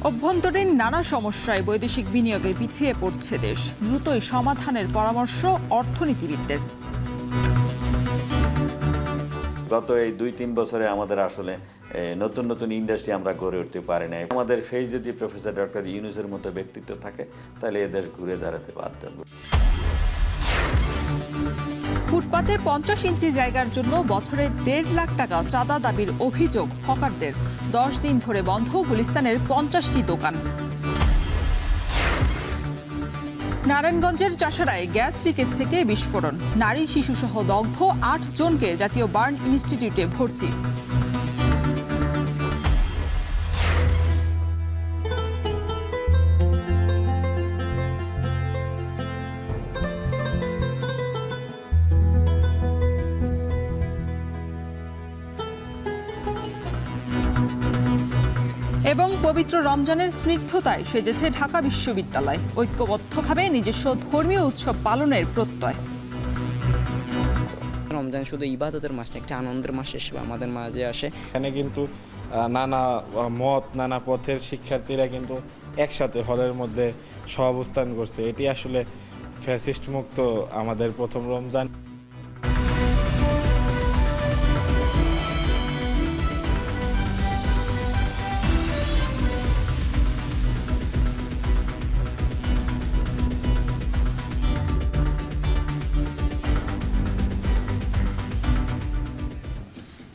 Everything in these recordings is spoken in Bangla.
অভ্যন্তরীণ নানা সমস্যায় বৈদেশিক বিনিয়োগে পিছিয়ে পড়ছে দেশ। দ্রুতই সমাধানের পরামর্শ অর্থনীতিবিদদের। গত এই ২-৩ বছরে আমাদের আসলে নতুন নতুন ইন্ডাস্ট্রি আমরা গড়ে উঠতে পারি নাই। আমাদের ফেস যদি প্রফেসর ডক্টর ইউনূসের মতো ব্যক্তিত্ব থাকে তাহলে এ দেশ ঘুরে দাঁড়াতে বাধ্য। ফুটপাতে ৫০ ইঞ্চি জায়গার জন্য বছরে ১.৫ লাখ টাকা চাঁদা দাবির অভিযোগ হকারদের। ১০ দিন ধরে বন্ধ গুলিস্তানের ৫০টি দোকান। নারায়ণগঞ্জের চাষারায় গ্যাস লিকেজ থেকে বিস্ফোরণ, নারী শিশুসহ দগ্ধ ৮ জনকে জাতীয় বার্ন ইনস্টিটিউটে ভর্তি। এবং পবিত্র রমজানের স্নিগ্ধতায় সেজেছে ঢাকা বিশ্ববিদ্যালয়। ঐক্যবদ্ধভাবে নিজস্ব ধর্মীয় উৎসব পালনের প্রত্যয়। রমজান শুধু ইবাদতের মাস না, একটা আনন্দের মাস হিসেবে আমাদের মাঝে আসে। এখানে কিন্তু নানা মত, নানা পথের শিক্ষার্থীরা কিন্তু একসাথে হলের মধ্যে সহাবস্থান করছে। এটি আসলে ফ্যাসিস্ট মুক্ত আমাদের প্রথম রমজান।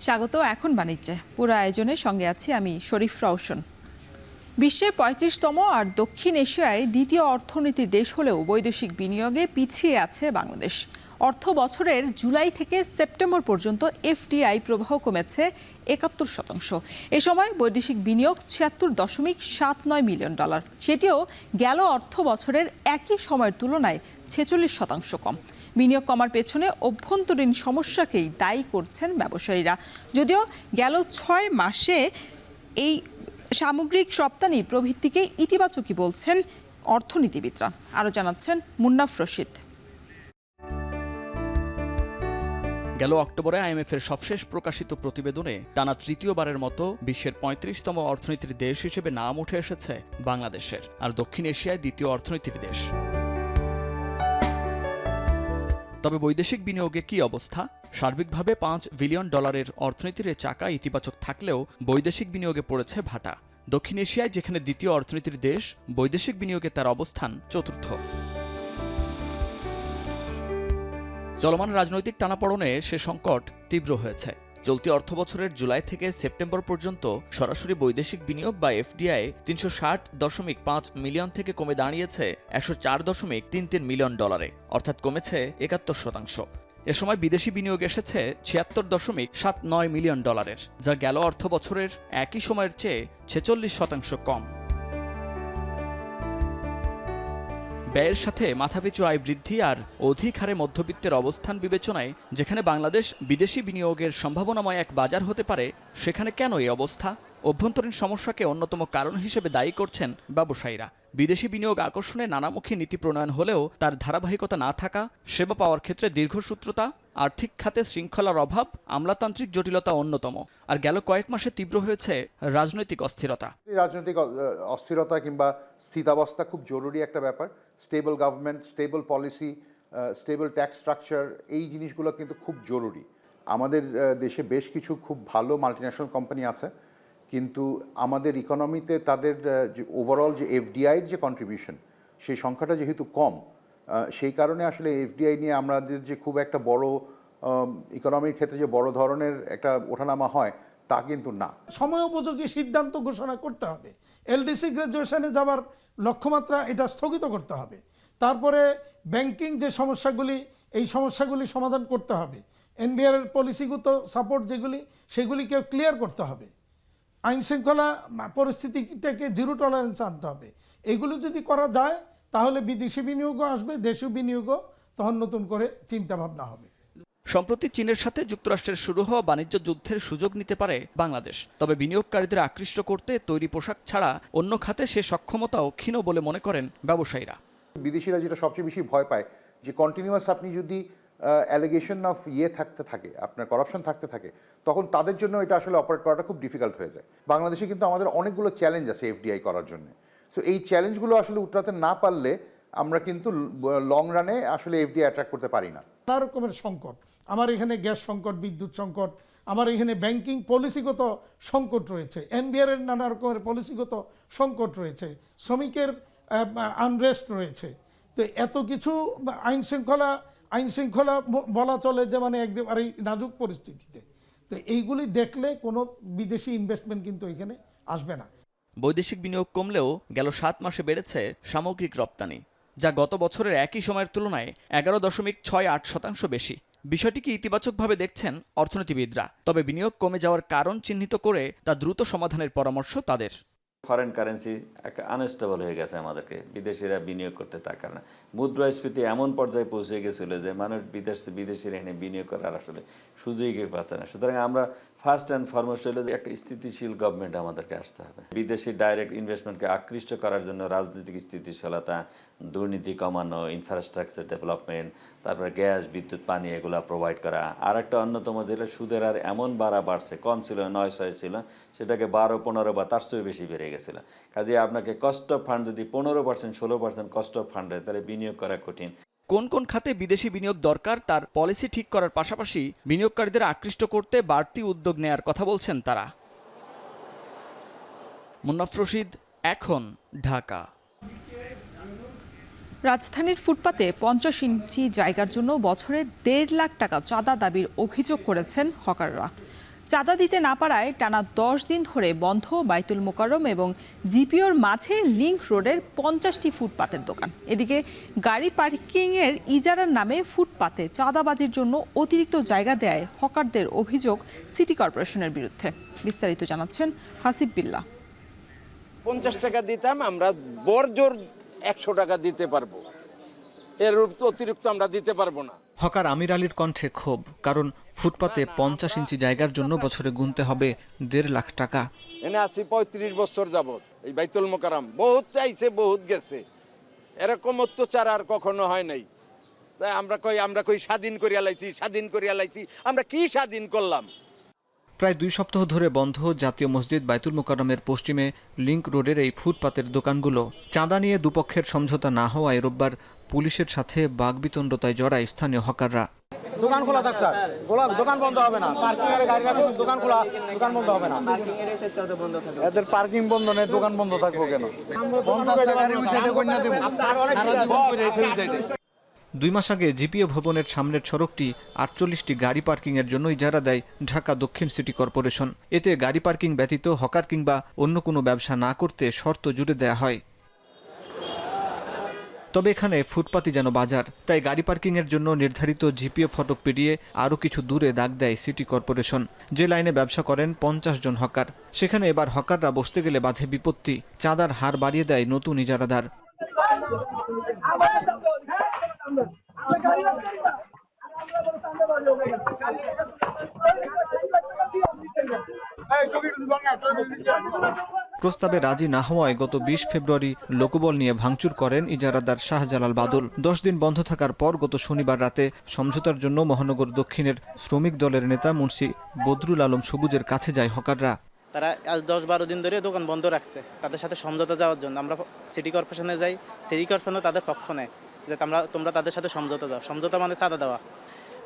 স্বাগত এখন বাণিজ্যে। পুরো আয়োজনের সঙ্গে আছি আমি শরীফ রওশন। বিশ্বে ৩৫তম আর দক্ষিণ এশিয়ায় দ্বিতীয় অর্থনীতির দেশ হলেও বৈদেশিক বিনিয়োগে পিছিয়ে আছে বাংলাদেশ। অর্থ বছরের জুলাই থেকে সেপ্টেম্বর পর্যন্ত এফডিআই প্রবাহ কমেছে ৭১%। এ সময় বৈদেশিক বিনিয়োগ $৭৬.৭৯ মিলিয়ন। সেটিও গেল অর্থ বছরের একই সময়ের তুলনায় ৪৬% কম। বিনিয়োগ কমার পেছনে অভ্যন্তরীণ সমস্যাকেই দায়ী করছেন ব্যবসায়ীরা। যদিও গেল ৬ মাসে এই সামগ্রিক রপ্তানি প্রবৃদ্ধিকে ইতিবাচকই বলছেন অর্থনীতিবিদরা। আরও জানাচ্ছেন মুন্নাফ রশিদ। গেল অক্টোবরে আইএমএফের সবশেষ প্রকাশিত প্রতিবেদনে টানা তৃতীয়বারের মতো বিশ্বের ৩৫তম অর্থনীতির দেশ হিসেবে নাম উঠে এসেছে বাংলাদেশের, আর দক্ষিণ এশিয়ায় দ্বিতীয় অর্থনীতির দেশ। তবে বৈদেশিক বিনিয়োগে কি অবস্থা? সার্বিকভাবে $5 বিলিয়ন অর্থনীতির চাকা ইতিবাচক থাকলেও বৈদেশিক বিনিয়োগে পড়েছে ভাটা। দক্ষিণ এশিয়ায় যেখানে দ্বিতীয় অর্থনীতির দেশ, বৈদেশিক বিনিয়োগে তার অবস্থান চতুর্থ। চলমান রাজনৈতিক টানাপড়নে সে সংকট তীব্র হয়েছে। চলতি অর্থবছরের জুলাই থেকে সেপ্টেম্বর পর্যন্ত সরাসরি বৈদেশিক বিনিয়োগ বা এফডিআই $৩৬০.৫ মিলিয়ন থেকে কমে দাঁড়িয়েছে $১০৪.৩৩ মিলিয়ন, অর্থাৎ কমেছে ৭১%। এ সময় বিদেশি বিনিয়োগ এসেছে $৭৬.৭৯ মিলিয়ন, যা গেল অর্থ বছরের একই সময়ের চেয়ে ৪৬% কম। ব্যয়ের সাথে মাথাপিছু আয় বৃদ্ধি আর অধিক হারে মধ্যবিত্তের অবস্থান বিবেচনায় যেখানে বাংলাদেশ বিদেশি বিনিয়োগের সম্ভাবনাময় এক বাজার হতে পারে, সেখানে কেন এই অবস্থা? অভ্যন্তরীণ সমস্যাকে অন্যতম কারণ হিসেবে দায়ী করছেন ব্যবসায়ীরা। বিদেশি বিনিয়োগ আকর্ষণে নানামুখী নীতি প্রণয়ন হলেও তার ধারাবাহিকতা না থাকা, সেবা পাওয়ার ক্ষেত্রে দীর্ঘসূত্রতা, আর্থিক খাতে শৃঙ্খলার অভাব, আমলাতান্ত্রিক জটিলতা অন্যতম। আর গেল কয়েক মাসে তীব্র হয়েছে রাজনৈতিক অস্থিরতা। রাজনৈতিক অস্থিরতা কিংবা স্থিতাবস্থা খুব জরুরি একটা ব্যাপার। Stable government, stable policy, stable tax structure, এই জিনিসগুলো কিন্তু খুব জরুরি। আমাদের দেশে বেশ কিছু খুব ভালো মাল্টিন্যাশনাল কোম্পানি আছে, কিন্তু আমাদের ইকোনমিতে তাদের যে ওভারঅল যে এফডিআইয়ের যে কন্ট্রিবিউশন, সেই সংখ্যাটা যেহেতু কম, সেই কারণে আসলে এফডিআই নিয়ে আমাদের যে খুব একটা বড় ইকোনমির ক্ষেত্রে যে বড় ধরনের একটা ওঠানামা হয় তা কিন্তু না। সময় উপযোগী সিদ্ধান্ত ঘোষণা করতে হবে। এলডিসি গ্র্যাজুয়েশনে যাওয়ার লক্ষ্যমাত্রা এটা স্থগিত করতে হবে। তারপরে ব্যাংকিং যে সমস্যাগুলি, এই সমস্যাগুলি সমাধান করতে হবে। এনবিআর এর পলিসিগত সাপোর্ট যেগুলি, সেগুলিকে ক্লিয়ার করতে হবে। আইন শৃঙ্খলা পরিস্থিতিটাকে জিরো টলারেন্স আনতে হবে। এগুলো যদি করা যায় তাহলে বিদেশি বিনিয়োগও আসবে, দেশীয় বিনিয়োগও তখন নতুন করে চিন্তাভাবনা হবে। সম্প্রতি চীনের সাথে যুক্তরাষ্ট্রের শুরু হওয়া বাণিজ্য যুদ্ধের সুযোগ নিতে পারে বাংলাদেশ। তবে বিনিয়োগকারীদের আকৃষ্ট করতে তৈরি পোশাক ছাড়া অন্য খাতে সে সক্ষমতাও ক্ষীণ বলে মনে করেন ব্যবসায়ীরা। বিদেশিরা যেটা সবচেয়ে বেশি ভয় পায়, যে কন্টিনিউয়াস আপনি যদি অ্যালিগেশন অফ থাকতে থাকে, আপনার করাপশন থাকতে থাকে, তখন তাদের জন্য এটা আসলে অপারেট করাটা খুব ডিফিকাল্ট হয়ে যায়। বাংলাদেশে কিন্তু আমাদের অনেকগুলো চ্যালেঞ্জ আছে এফডিআই করার জন্য। সো এই চ্যালেঞ্জগুলো আসলে উতরাতে না পারলে আমরা কিন্তু লং রানে আসলে এফডিআই অ্যাট্রাক্ট করতে পারি না। নানা রকমের সংকট, আমার এখানে গ্যাস সংকট, বিদ্যুৎ সংকট, আমার এখানে ব্যাংকিং পলিসিগত সংকট রয়েছে, এনবিআর এর নানা রকমের পলিসিগত সংকট রয়েছে, শ্রমিকের আনরেস্ট রয়েছে। তো এত কিছু আইন শৃঙ্খলা বলা চলে যে মানে একেবারে নাজুক পরিস্থিতিতে। তো এইগুলি দেখলে কোনো বিদেশি ইনভেস্টমেন্ট কিন্তু এখানে আসবে না। বৈদেশিক বিনিয়োগ কমলেও গেল 7 মাসে বেড়েছে সামগ্রিক রপ্তানি, যা গত বছরের একই সময়ের তুলনায় 11.68% বেশি। বিষয়টিকে ইতিবাচকভাবে দেখছেন অর্থনীতিবিদরা, তবে বিনিয়োগ কমে যাওয়ার কারণ চিহ্নিত করে তা দ্রুত সমাধানের পরামর্শ তাদের। ফরেন কারেন্সি একটা আনস্টেবল হয়ে গেছে, আমাদেরকে বিদেশিরা বিনিয়োগ করতে থাকার না। মুদ্রাস্ফীতি এমন পর্যায়ে পৌঁছে গেছিল যে মানুষ বিদেশিরা এনে বিনিয়োগ করার আসলে সুযোগই পাচ্ছে না। সুতরাং আমরা ফার্স্ট অ্যান্ড ফরমোস্ট হলো যে একটা স্থিতিশীল গভর্নমেন্ট আমাদেরকে আসতে হবে। বিদেশি ডাইরেক্ট ইনভেস্টমেন্টকে আকৃষ্ট করার জন্য রাজনৈতিক স্থিতিশীলতা, দুর্নীতি কমানো, ইনফ্রাস্ট্রাকচার ডেভেলপমেন্ট, তারপরে গ্যাস, বিদ্যুৎ, পানি এগুলো প্রোভাইড করা। আর একটা অন্যতম যেটা সুদের আর এমন বাড়ছে, কম ছিল 9 ছিল, সেটাকে 12-15 বা তার চেয়ে বেশি বেড়ে গেছিল। কাজে আপনাকে কস্ট অফ ফান্ড যদি 15% 16% কস্ট অফ ফান্ড হয়, তাহলে বিনিয়োগ করা কঠিন। কোন কোন খাতে বিদেশি বিনিয়োগ দরকার তার পলিসি ঠিক করার পাশাপাশি বিনিয়োগকারীদের আকৃষ্ট করতে বাড়তি উদ্যোগ নেয়ার কথা বলছেন তারা। মুন্নাফ রশিদ, এখন, ঢাকা। রাজধানীর ফুটপাতে 50 ইঞ্চি জায়গার জন্য বছরে 1.5 লাখ টাকা চাঁদা দাবির অভিযোগ করেছেন হকাররা। চাঁদা দিতে না পারায় টানা 10 দিন ধরে বন্ধ বাইতুল মোকাররম এবং জিপিওর মাঝে লিংক রোডের 50টি ফুটপাতের দোকান। এদিকে গাড়ি পার্কিংয়ের ইজারার নামে ফুটপাতে চাঁদাবাজির জন্য অতিরিক্ত জায়গা দেয় হকারদের অভিযোগ সিটি কর্পোরেশনের বিরুদ্ধে। বিস্তারিত জানাচ্ছেন হাসিব বিল্লাহ। 50 টাকা দিতাম, আমরা বড়জোর 100 টাকা দিতে পারবো, এর অতিরিক্ত আমরা দিতে পারবো না। হকার আমির আলীর কণ্ঠে ক্ষোভ, কারণ ফুটপাতে 50 ইঞ্চি জায়গার জন্য বছরে গুনতে হবে 1.5 লাখ টাকা। এনে আছি 35 বছর যাবত, এই বাইতুল মোকাররম বহুত চাইছে, বহুত গেছে, এরকম অত্যাচার আর কখনো হয় নাই। তাই আমরা কই স্বাধীন করিয়া লাইছি, আমরা কি স্বাধীন করলাম? প্রায় 2 সপ্তাহ ধরে বন্ধ জাতীয় মসজিদ বাইতুল মোকাররমের পশ্চিমে লিংক রোডের এই ফুটপাতের দোকানগুলো। চাঁদা নিয়ে দুপক্ষের সমঝোতা না হওয়ায় রোববার পুলিশের সাথে বাগবিতণ্ডতায় জড়ায় স্থানীয় হকাররা। দোকান খোলা থাক স্যার, দোকান বন্ধ হবে না, পার্কিং এর গাড়ি রাখুন, দোকান খোলা, দোকান বন্ধ হবে না। এদের পার্কিং বন্ধ নেই, দোকান বন্ধ থাকবো কেন? 50 টাকা ওই সাইডে কইনা দেব, সারা জীবন করে এই সাইডে। 2 মাস আগে জিপিও ভবনের সামনের সড়কটি 48টি গাড়ি পার্কিংয়ের জন্য ইজারা দেয় ঢাকা দক্ষিণ সিটি কর্পোরেশন। এতে গাড়ি পার্কিং ব্যতীত হকার কিংবা অন্য কোনো ব্যবসা না করতে শর্ত জুড়ে দেয়া হয়। তবে এখানে ফুটপাতই যেন বাজার, তাই গাড়ি পার্কিংয়ের জন্য নির্ধারিত জিপিও ফটক পেরিয়ে আরও কিছু দূরে দাগ দেয় সিটি কর্পোরেশন। যে লাইনে ব্যবসা করেন 50 জন হকার, সেখানে এবার হকাররা বসতে গেলে বাধে বিপত্তি। চাঁদার হার বাড়িয়ে দেয় নতুন ইজারাদার। প্রস্তাবে রাজি না হওয়ায় গত 20 ফেব্রুয়ারি লোকবল নিয়ে ভাঙচুর করেন ইজারাদার শাহজালাল বাদল। 10 দিন বন্ধ থাকার পর গত শনিবার রাতে সমঝোতার জন্য মহানগর দক্ষিণের শ্রমিক দলের নেতা মুন্সি বদরুল আলম সবুজের কাছে যায় হকাররা। তারা আজ 10-12 দিন ধরে দোকান বন্ধ রাখছে, তাদের সাথে সমঝোতা যাওয়ার জন্য আমরা সিটি কর্পোরেশনে যাই। সিটি কর্পোরেশন তাদের পক্ষ নেয় যে তোমরা তাদের সাথে সমঝোতা যাও, সমঝোতা মানে চাঁদা দেওয়া।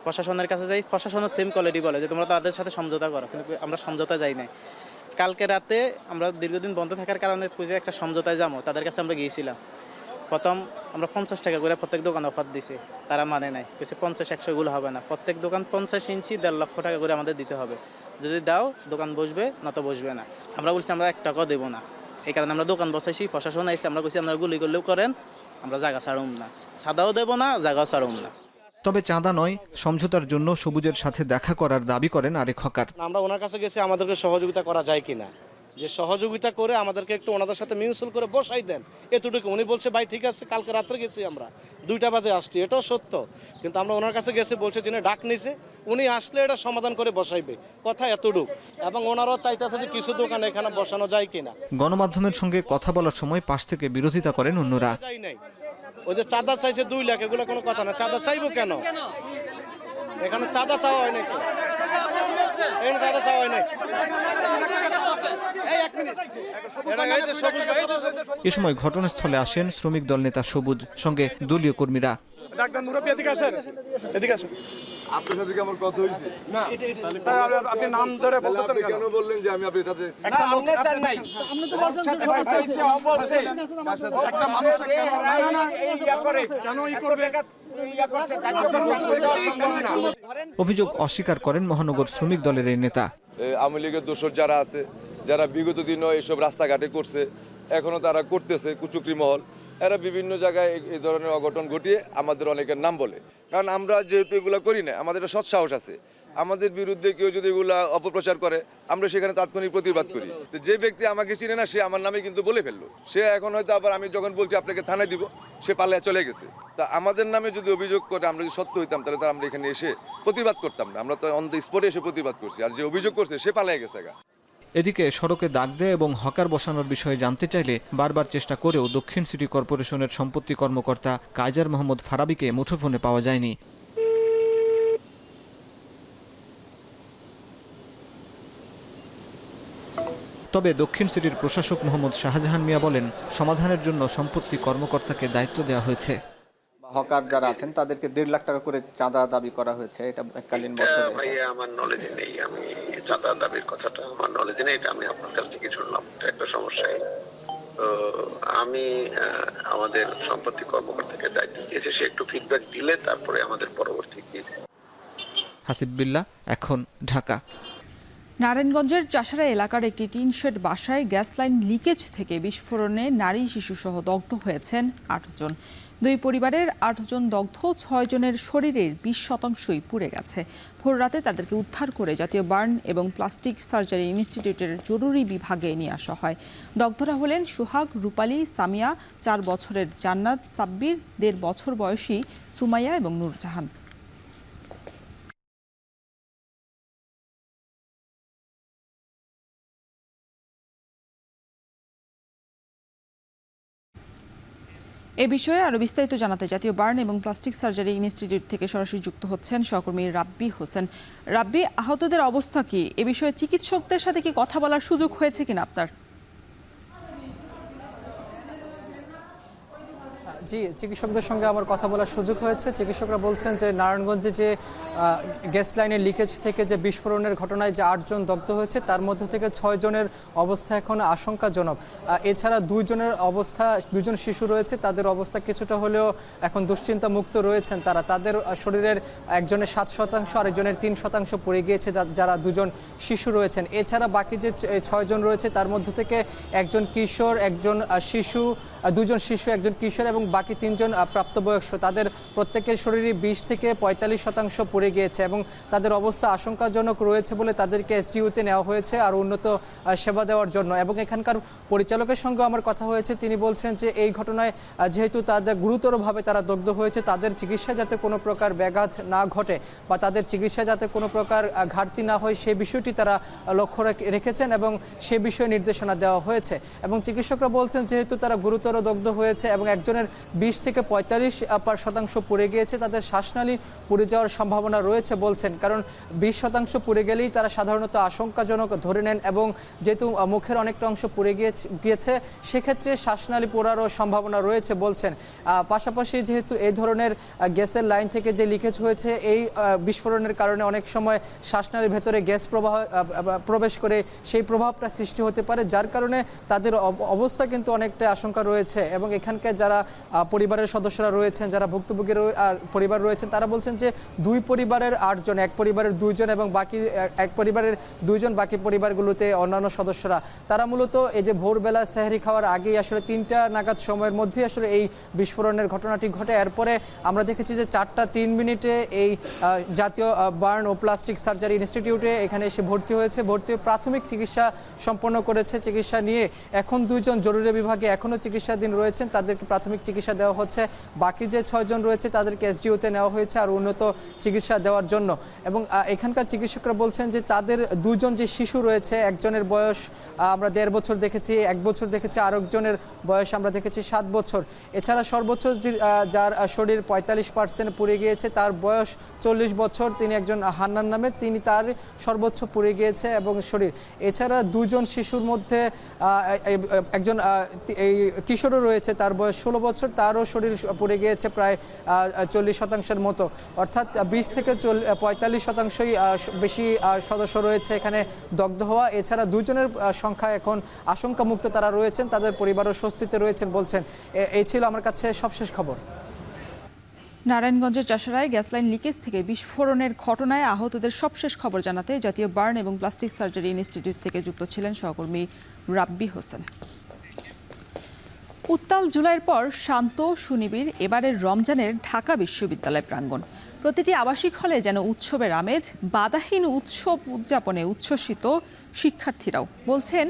প্রশাসনের কাছে যাই, প্রশাসনের সেম কোয়ালিটি বলে যে তোমরা তাদের সাথে সমঝোতা করো, কিন্তু আমরা সমঝোতা যাই না। কালকে রাতে আমরা দীর্ঘদিন বন্ধ থাকার কারণে একটা সমঝোতায় যাবো, তাদের কাছে আমরা গিয়েছিলাম। প্রথম আমরা 50 টাকা করে প্রত্যেক দোকান অফার দিছি, তারা মানে নাই, কিছু 50-100 গুলো হবে না, প্রত্যেক দোকান 50 ইঞ্চি 1.5 লক্ষ টাকা করে আমাদের দিতে হবে। যদি দাও দোকান বসবে, না তো বসবে না। আমরা বলছি আমরা 1 টাকাও দেবো না, এই কারণে আমরা দোকান বসাইছি। প্রশাসন আইসি, আমরা বলছি আমরা গুলি করলেও করেন, আমরা জায়গা ছাড়ুম না, সাদাও দেবো না, জায়গাও ছাড়ুম না। তবে চাঁদা নয়, সমঝোতার জন্য সবুজের সাথে দেখা করার দাবি করেন আরেক হকার। আমরা ওনার কাছে গেছি আমাদেরকে সহযোগিতা করা যায় কিনা, যে সহযোগিতা করে আমাদেরকে একটু ওনাদের সাথে মিউচুয়াল করে বসাই দেন, এতটুকু। উনি বলছে ভাই ঠিক আছে, কালকে রাত্রে গেছি আমরা 2টা বাজে আসছি, এটাও সত্য। কিন্তু আমরা ওনার কাছে গেছি, বলছে যিনি ডাক নিছে উনি আসলে এটা সমাধান করে বসাইবে, কথা এতটুকু। এবং ওনারাও চাইতেছে যে কিছু দোকান এখানে বসানো যায় কিনা। গণমাধ্যমের সঙ্গে কথা বলার সময় পাশ থেকে বিরোধিতা করেন অন্যরা। ওই যে চাঁদা চাইছে 2 লাখ, এগুলো কোনো কথা না, চাঁদা চাইবো কেন? এখানে চাঁদা চাওয়া হয় না, একটু এখানে চাঁদা চাওয়া হয় না। এ সময় ঘটনাস্থলে আসেন শ্রমিক দল নেতা সবুজ, সঙ্গে দলীয় কর্মীরা। আপনার সাথে কি আমার কথা হয়েছে? না, আপনি নাম ধরে বলতেছেন কেন? বললেন যে আমি আপনার সাথে একটা মানুষ কেন ই করবে? অভিযোগ অস্বীকার করেন মহানগর শ্রমিক দলের এই নেতা। আওয়ামী লীগের দোসর যারা আছে, যারা বিগত দিনও এসব রাস্তাঘাটে করছে, এখনো তারা করতেছে, কুচুকরি মহল, এরা বিভিন্ন জায়গায় এই ধরনের অঘটন ঘটিয়ে আমাদের অনেকের নাম বলে। কারণ আমরা যেহেতু এগুলো করি না, আমাদের একটা সৎসাহস আছে, আমাদের বিরুদ্ধে কেউ যদি এগুলা অপপ্রচার করে আমরা সেখানে তাৎক্ষণিক প্রতিবাদ করি। তো যে ব্যক্তি আমাকে চিনে না সে আমার নামে কিন্তু বলে ফেললো, সে এখন হয়তো আবার আমি যখন বলছি আপনাকে থানায় দিব, সে পালিয়ে চলে গেছে। তা আমাদের নামে যদি অভিযোগ করে আমরা যদি সত্য হইতাম তাহলে তো আমরা এখানে এসে প্রতিবাদ করতাম না, আমরা তো অন দ্য স্পটে এসে প্রতিবাদ করছি। আর যে অভিযোগ করছে সে পালিয়ে গেছে। এদিকে সড়কে দাগ দেয় এবং হকার বসানোর বিষয়ে জানতে চাইলে বারবার চেষ্টা করেও দক্ষিণ সিটি কর্পোরেশনের সম্পত্তি কর্মকর্তা কাইজার মোহাম্মদ ফারাবিকে মুঠোফোনে পাওয়া যায়নি। তবে দক্ষিণ সিটির প্রশাসক মোহাম্মদ শাহজাহান মিয়া বলেন, সমাধানের জন্য সম্পত্তি কর্মকর্তাকে দায়িত্ব দেওয়া হয়েছে। হকার যারা আছেন তাদেরকে 1.5 লাখ টাকা করে চাঁদা দাবি করা হয়েছে, এটা এককালীন বছরে। ভাইয়া আমার নলেজে নেই, আমি চাঁদা দাবির কথাটা আমার নলেজে নেই, এটা আমি আপনার কাছ থেকে শুনলাম, এটা একটা সমস্যা। তো আমি আমাদের সম্পত্তি কর্মকর্তাকে দায়িত্ব দিয়েছি, সে একটু ফিডব্যাক দিলে তারপরে আমাদের পরবর্তী কি। হাসিব বিল্লাহ, এখন, ঢাকা। নারায়ণগঞ্জের চাষারা এলাকার একটি টিন শেড বাসায় গ্যাস লাইন লিকেজ থেকে বিস্ফোরণে নারী শিশুসহ দগ্ধ হয়েছেন 8 জন। 2 পরিবারের 8 জন দগ্ধ, 6 জনের শরীরের 20% পুড়ে গেছে। ভোররাতে তাদেরকে উদ্ধার করে জাতীয় বার্ন এবং প্লাস্টিক সার্জারি ইনস্টিটিউটের জরুরি বিভাগে নিয়ে আসা হয়। দগ্ধরা হলেন সুহাগ, রূপালী, সামিয়া, 4 বছরের জান্নাত, সাব্বির, 1.5 বছর বয়সী সুমাইয়া এবং নূরজাহান। এ বিষয়ে আরও বিস্তারিত জানাতে জাতীয় বার্ন এবং প্লাস্টিক সার্জারি ইনস্টিটিউট থেকে সরাসরি যুক্ত হচ্ছেন সহকর্মী রাব্বি হোসেন। রাব্বি, আহতদের অবস্থা কি? এ বিষয়ে চিকিৎসকদের সাথে কি কথা বলার সুযোগ হয়েছে কিনা আপনার? জি, চিকিৎসকদের সঙ্গে আমার কথা বলার সুযোগ হয়েছে। চিকিৎসকরা বলছেন যে নারায়ণগঞ্জে যে গ্যাস লাইনের লিকেজ থেকে যে বিস্ফোরণের ঘটনায় যে 8 জন দগ্ধ হয়েছে তার মধ্যে থেকে 6 জনের অবস্থা এখন আশঙ্কাজনক। এছাড়া 2 জনের অবস্থা, 2 জন শিশু রয়েছে, তাদের অবস্থা কিছুটা হলেও এখন দুশ্চিন্তা মুক্ত রয়েছেন তারা। তাদের শরীরের একজনের 7% আরেকজনের 3% পড়ে গিয়েছে, যারা 2 জন শিশু রয়েছেন। এছাড়া বাকি যে 6 জন রয়েছে তার মধ্যে থেকে একজন কিশোর, একজন শিশু, 2 জন শিশু, একজন কিশোর এবং বাকি 3 জন প্রাপ্তবয়স্ক। তাদের প্রত্যেকের শরীরে 20 থেকে 45% পড়ে গিয়েছে এবং তাদের অবস্থা আশঙ্কাজনক রয়েছে বলে তাদেরকে এসডিইউতে নেওয়া হয়েছে আর উন্নত সেবা দেওয়ার জন্য। এবং এখানকার পরিচালকের সঙ্গে আমার কথা হয়েছে, তিনি বলছেন যে এই ঘটনায় যেহেতু তাদের গুরুতরভাবে তারা দগ্ধ হয়েছে, তাদের চিকিৎসা যাতে কোনো প্রকার ব্যাঘাত না ঘটে বা তাদের চিকিৎসা যাতে কোনো প্রকার ঘাটতি না হয় সেই বিষয়টি তারা লক্ষ্য রেখেছেন এবং সে বিষয়ে নির্দেশনা দেওয়া হয়েছে। এবং চিকিৎসকরা বলছেন যেহেতু তারা গুরুতর দগ্ধ হয়েছে এবং একজনের 20 থেকে 45% পুড়ে গিয়েছে, তাদের শ্বাসনালী পুড়ে যাওয়ার সম্ভাবনা রয়েছে বলছেন। কারণ 20% পুড়ে গেলেই তারা সাধারণত আশঙ্কাজনক ধরে নেন এবং যেহেতু মুখের অনেকটা অংশ পুড়ে গিয়েছে সেক্ষেত্রে শ্বাসনালী পোড়ারও সম্ভাবনা রয়েছে বলছেন। পাশাপাশি যেহেতু এই ধরনের গ্যাসের লাইন থেকে যে লিকেজ হয়েছে, এই বিস্ফোরণের কারণে অনেক সময় শ্বাসনালীর ভেতরে গ্যাস প্রবেশ করে সেই প্রভাবটা সৃষ্টি হতে পারে, যার কারণে তাদের অবস্থা কিন্তু অনেকটা আশঙ্কা রয়েছে। এবং এখানকার যারা পরিবারের সদস্যরা রয়েছেন, যারা ভুক্তভোগীর পরিবার রয়েছেন, তারা বলছেন যে 2 পরিবারের 8 জন, এক পরিবারের 2 জন এবং বাকি এক পরিবারের 2 জন, বাকি পরিবারগুলোতে অন্যান্য সদস্যরা, তারা মূলত এই যে ভোরবেলা সেহরি খাওয়ার আগেই আসলে 3টা নাগাদ সময়ের মধ্যে আসলে এই বিস্ফোরণের ঘটনাটি ঘটে। এরপরে আমরা দেখেছি যে 4:03 এই জাতীয় বার্ন ও প্লাস্টিক সার্জারি ইনস্টিটিউটে এখানে এসে ভর্তি হয়েছে। ভর্তি হয়ে প্রাথমিক চিকিৎসা সম্পন্ন করেছে। চিকিৎসা নিয়ে এখন 2 জন জরুরি বিভাগে এখনও চিকিৎসাধীন রয়েছেন, তাদেরকে প্রাথমিক চিকিৎসা চিকিৎসা দেওয়া হচ্ছে। বাকি যে 6 জন রয়েছে তাদেরকে এসডিওতে নেওয়া হয়েছে আর উন্নত চিকিৎসা দেওয়ার জন্য। এবং এখানকার চিকিৎসকরা বলছেন যে তাদের 2 জন যে শিশু রয়েছে, একজনের বয়স আমরা 1.5 বছর দেখেছি, 1 বছর দেখেছি, আরেকজনের বয়স আমরা দেখেছি 7 বছর। এছাড়া সর্বোচ্চ যার শরীর 45% পুড়ে গিয়েছে, তার বয়স 40 বছর, তিনি একজন হান্নান নামে, তিনি তার সর্বোচ্চ পুড়ে গিয়েছে এবং শরীর। এছাড়া 2 জন শিশুর মধ্যে একজন এই কিশোরও রয়েছে, তার বয়স 16 বছর, তারও শরীর পুড়ে গিয়েছে প্রায় 40% মতো, অর্থাৎ 20 থেকে 45% বেশি সদস্য রয়েছে এখানে দগ্ধ হওয়া। এছাড়া 2 জনের সংখ্যা এখন আশঙ্কামুক্ত তারা রয়েছেন, তাদের পরিবারও স্বস্তিতে রয়েছেন বলছেন। এই ছিল আমার কাছে সবশেষ খবর। নারায়ণগঞ্জের চাষারায় গ্যাস লাইন লিকেজ থেকে বিস্ফোরণের ঘটনায় আহতদের সবশেষ খবর জানাতে জাতীয় বার্ন এবং প্লাস্টিক সার্জারি ইনস্টিটিউট থেকে যুক্ত ছিলেন সহকর্মী রাব্বি হোসেন। উত্তাল জুলাইয়ের পর শান্ত সুনিবিড় এবারের রমজানের ঢাকা বিশ্ববিদ্যালয় প্রাঙ্গণ। প্রতিটি আবাসিক হলে যেন উৎসবের আমেজ, বাধাহীন উৎসব উদযাপনে উচ্ছ্বসিত শিক্ষার্থীরাও। বলছেন,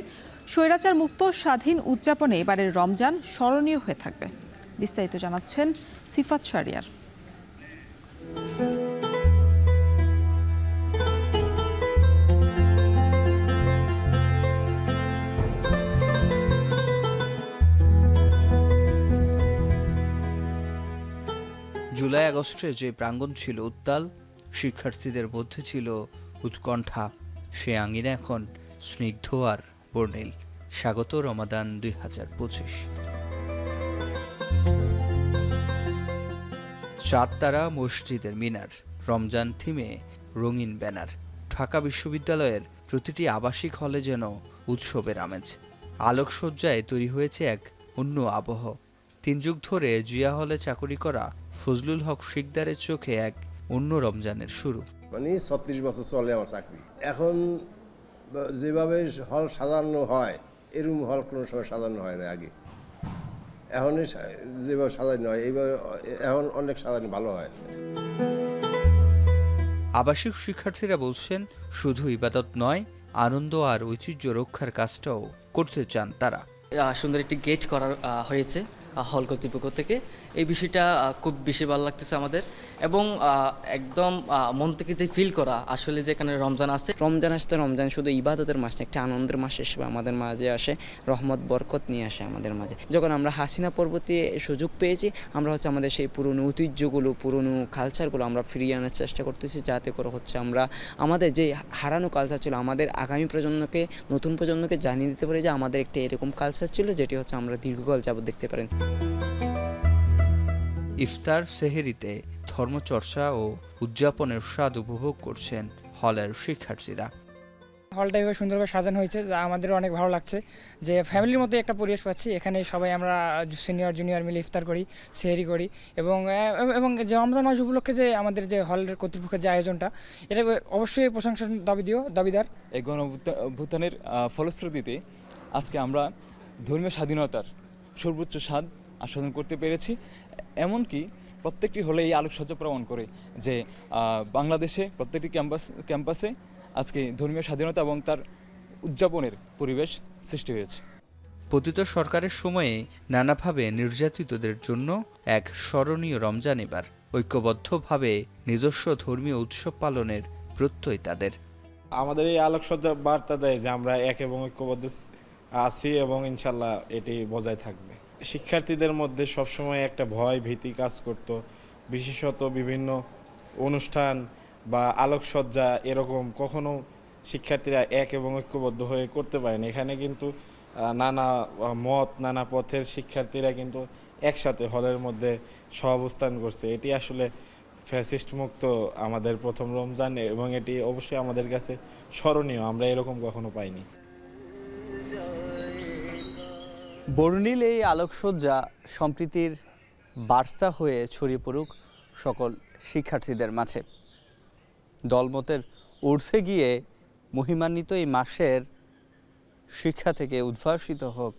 স্বৈরাচার মুক্ত স্বাধীন উদযাপনে এবারের রমজান স্মরণীয় হয়ে থাকবে। বিস্তারিত জানাচ্ছেন সিফাত শাহরিয়ার। জুলাই আগস্টে যে প্রাঙ্গণ ছিল উত্তাল, শিক্ষার্থীদের মধ্যে ছিল উৎকণ্ঠা, সে আঙিনা এখন স্নিগ্ধ আর বর্ণিল। স্বাগত রমাদান 2025। চাঁদ তারা মসজিদের মিনার, রমজান থিমে রঙিন ব্যানার। ঢাকা বিশ্ববিদ্যালয়ের প্রতিটি আবাসিক হলে যেন উৎসবের আমেজ। আলোকসজ্জায় তৈরি হয়েছে এক অন্য আবহ। 3 যুগ ধরে জিয়া হলে চাকরি করা ফজলুল হক শিকদারের চোখে এক অন্য রমজানের শুরু। 36 বছর চলে আমার চাকরি। এখন যেভাবে হল সাজানো হয়, এরকম হল কোনো সময় সাজানো হয় না আগে। এখন যেভাবে সাজানো হয় এইভাবে এখন অনেক সাজানো ভালো হয়। আবাসিক শিক্ষার্থীরা বলছেন, শুধু ইবাদত নয়, আনন্দ আর ঐতিহ্য রক্ষার কাজটাও করতে চান তারা। সুন্দর একটি গেট করা হয়েছে হল কর্তৃপক্ষ থেকে। এই বিষয়টা খুব বেশি ভালো লাগতেছে আমাদের, এবং একদম মন থেকে যে ফিল করা আসলে যে এখানে রমজান আসছে। রমজান আসতে রমজান শুধু ইবাদতের মাস না, একটা আনন্দের মাস হিসেবে আমাদের মাঝে আসে, রহমত বরকত নিয়ে আসে আমাদের মাঝে। যখন আমরা হাসিনা পর্বতে সুযোগ পেয়েছি, আমরা হচ্ছে আমাদের সেই পুরনো ঐতিহ্যগুলো, পুরনো কালচারগুলো আমরা ফিরিয়ে আনার চেষ্টা করতেছি, যাতে করে হচ্ছে আমরা আমাদের যে হারানো কালচার ছিল, আমাদের আগামী প্রজন্মকে, নতুন প্রজন্মকে জানিয়ে দিতে পারি যে আমাদের একটা এরকম কালচার ছিল, যেটি হচ্ছে আমরা দীর্ঘকাল যাবত দেখতে পারেন। ইফতার সেহেরিতে ধর্মচর্চা ও উদযাপনের স্বাদ উপভোগ করছেন হলের শিক্ষার্থীরা। হলটা এভাবে সুন্দরভাবে সাজানো হয়েছে, যা আমাদের অনেক ভালো লাগছে, যে ফ্যামিলির মতো একটা পরিবেশ পাচ্ছি। এখানে সবাই আমরা সিনিয়র জুনিয়র মিলে ইফতার করি, সেহেরি করি, এবং যে রমজান মাস উপলক্ষে যে আমাদের যে হলের কর্তৃপক্ষের যে আয়োজনটা, এটা অবশ্যই প্রশংসার দাবিদার। এই গণঅভ্যুত্থানের ফলশ্রুতিতে আজকে আমরা ধর্মীয় স্বাধীনতার সর্বোচ্চ স্বাদ আস্বাদন করতে পেরেছি। এমনকি প্রত্যেকটি হলে এই আলোকসজ্জা প্রমাণ করে যে বাংলাদেশে প্রত্যেকটি ক্যাম্পাসে আজকে ধর্মীয় স্বাধীনতা এবং তার উদযাপনের পরিবেশ সৃষ্টি হয়েছে। পতিত সরকারের সময়ে নানাভাবে নির্যাতিতদের জন্য এক স্মরণীয় রমজান এবার। ঐক্যবদ্ধভাবে নিজস্ব ধর্মীয় উৎসব পালনের প্রত্যয় তাদের। আমাদের এই আলোকসজ্জা বার্তা দেয় যে আমরা এক এবং ঐক্যবদ্ধ আছি এবং ইনশাল্লাহ এটি বজায় থাকবে। শিক্ষার্থীদের মধ্যে সবসময় একটা ভয় ভীতি কাজ করত, বিশেষত বিভিন্ন অনুষ্ঠান বা আলোকসজ্জা এরকম কখনো শিক্ষার্থীরা এক এবং ঐক্যবদ্ধ হয়ে করতে পারেন। এখানে কিন্তু নানা মত, নানা পথের শিক্ষার্থীরা কিন্তু একসাথে হলের মধ্যে সহাবস্থান করছে। এটি আসলে ফ্যাসিস্ট মুক্ত আমাদের প্রথম রমজান, এবং এটি অবশ্যই আমাদের কাছে স্মরণীয়। আমরা এরকম কখনো পাইনি। বর্ণিল এই আলোকসজ্জা সম্প্রীতির বার্তা হয়ে ছড়িয়ে পড়ুক সকল শিক্ষার্থীদের মাঝে। দলমতের ঊর্ধ্বে গিয়ে মহিমান্বিত এই মাসের শিক্ষা থেকে উদ্ভাসিত হোক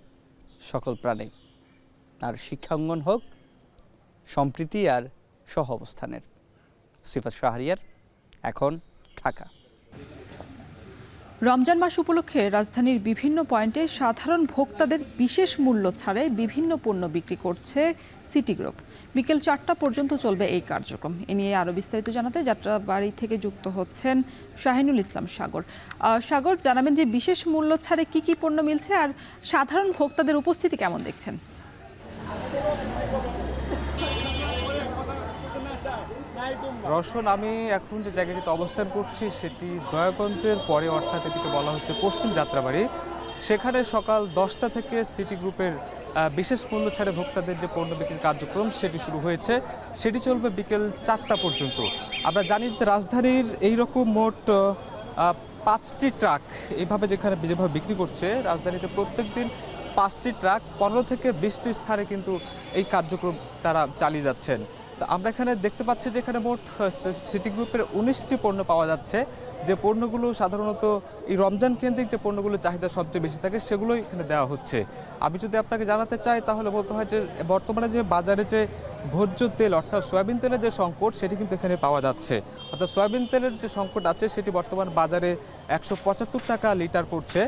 সকল প্রাণী, আর শিক্ষাঙ্গন হোক সম্প্রীতি আর সহাবস্থানের। সিফাত শাহরিয়ার, এখন ঢাকা। রমজান মাস উপলক্ষে রাজধানীর বিভিন্ন পয়েন্টে সাধারণ ভোক্তাদের বিশেষ মূল্য ছাড়ে বিভিন্ন পণ্য বিক্রি করছে সিটি গ্রুপ। বিকেল 4টা পর্যন্ত চলবে এই কার্যক্রম। এ নিয়ে আরও বিস্তারিত জানাতে যাত্রাবাড়ি থেকে যুক্ত হচ্ছেন শাহিনুল ইসলাম সাগর। সাগর, জানাবেন যে বিশেষ মূল্য ছাড়ে কি কি পণ্য মিলছে আর সাধারণ ভোক্তাদের উপস্থিতি কেমন দেখছেন? রওশন, আমি এখন যে জায়গাটিতে অবস্থান করছি সেটি দয়াগঞ্জের পরে, অর্থাৎ এটিকে বলা হচ্ছে পশ্চিম যাত্রাবাড়ি। সেখানে সকাল 10টা থেকে সিটি গ্রুপের বিশেষ মূল্য ছাড়ে ভোক্তাদের যে পণ্য বিক্রির কার্যক্রম সেটি শুরু হয়েছে। সেটি চলবে বিকেল 4টা পর্যন্ত। আমরা জানি যে রাজধানীর এইরকম মোট 5টি ট্রাক এইভাবে যেভাবে বিক্রি করছে, রাজধানীতে প্রত্যেক দিন 5টি ট্রাক 15 থেকে 20টি স্থানে কিন্তু এই কার্যক্রম তারা চালিয়ে যাচ্ছেন। আমরা এখানে দেখতে পাচ্ছি যে এখানে মোট সিটি গ্রুপের 19টি পণ্য পাওয়া যাচ্ছে, যে পণ্যগুলো সাধারণত এই রমজান কেন্দ্রিক যে পণ্যগুলোর চাহিদা সবচেয়ে বেশি থাকে সেগুলোই এখানে দেওয়া হচ্ছে। আমি যদি আপনাকে জানাতে চাই তাহলে বলতে হয় যে বর্তমানে যে বাজারে যে ভোজ্য তেল অর্থাৎ সয়াবিন তেলের যে সংকট সেটি কিন্তু এখানে পাওয়া যাচ্ছে। অর্থাৎ সয়াবিন তেলের যে সংকট আছে সেটি বর্তমান বাজারে 175 টাকা লিটার পড়ছে,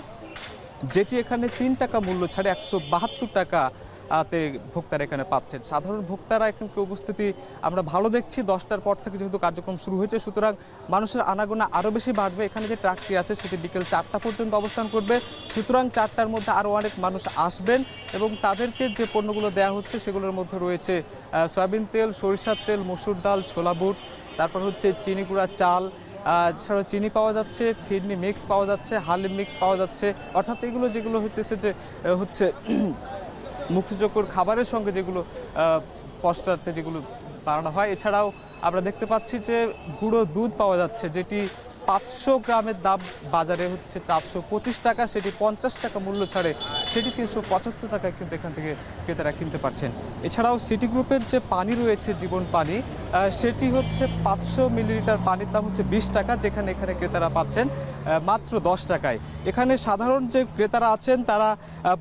যেটি এখানে 3 টাকা মূল্য ছাড়ে 172 টাকা তে ভোক্তারা এখানে পাচ্ছেন। সাধারণ ভোক্তারা এখানে উপস্থিতি আমরা ভালো দেখছি। 10টার পর থেকে যেহেতু কার্যক্রম শুরু হয়েছে, সুতরাং মানুষের আনাগোনা আরও বেশি বাড়বে। এখানে যে ট্রাকটি আছে সেটি বিকেল 4টা পর্যন্ত অবস্থান করবে, সুতরাং 4টার মধ্যে আরও অনেক মানুষ আসবেন এবং তাদেরকে যে পণ্যগুলো দেওয়া হচ্ছে সেগুলোর মধ্যে রয়েছে সয়াবিন তেল, সরিষার তেল, মসুর ডাল, ছোলা বুট, তারপর হচ্ছে চিনি গুঁড়া চাল, এছাড়াও চিনি পাওয়া যাচ্ছে, ফিরনি মিক্স পাওয়া যাচ্ছে, হালিম মিক্স পাওয়া যাচ্ছে। অর্থাৎ এগুলো যেগুলো হইতেছে যে হচ্ছে মুখরোচক খাবারের সঙ্গে যেগুলো পশ্চাতে যেগুলো বানানো হয়। এছাড়াও আমরা দেখতে পাচ্ছি যে গুঁড়ো দুধ পাওয়া যাচ্ছে, যেটি 500 গ্রামের দাম বাজারে হচ্ছে 425 টাকা, সেটি 50 টাকা মূল্য ছাড়ে সেটি 375 টাকায় কিন্তু এখান থেকে ক্রেতারা কিনতে পারছেন। এছাড়াও সিটি গ্রুপের যে পানি রয়েছে জীবন পানি, সেটি হচ্ছে 500 মিলিলিটার পানির দাম হচ্ছে 20 টাকা, যেখানে এখানে ক্রেতারা পাচ্ছেন মাত্র 10 টাকায়। এখানে সাধারণ যে ক্রেতারা আছেন তারা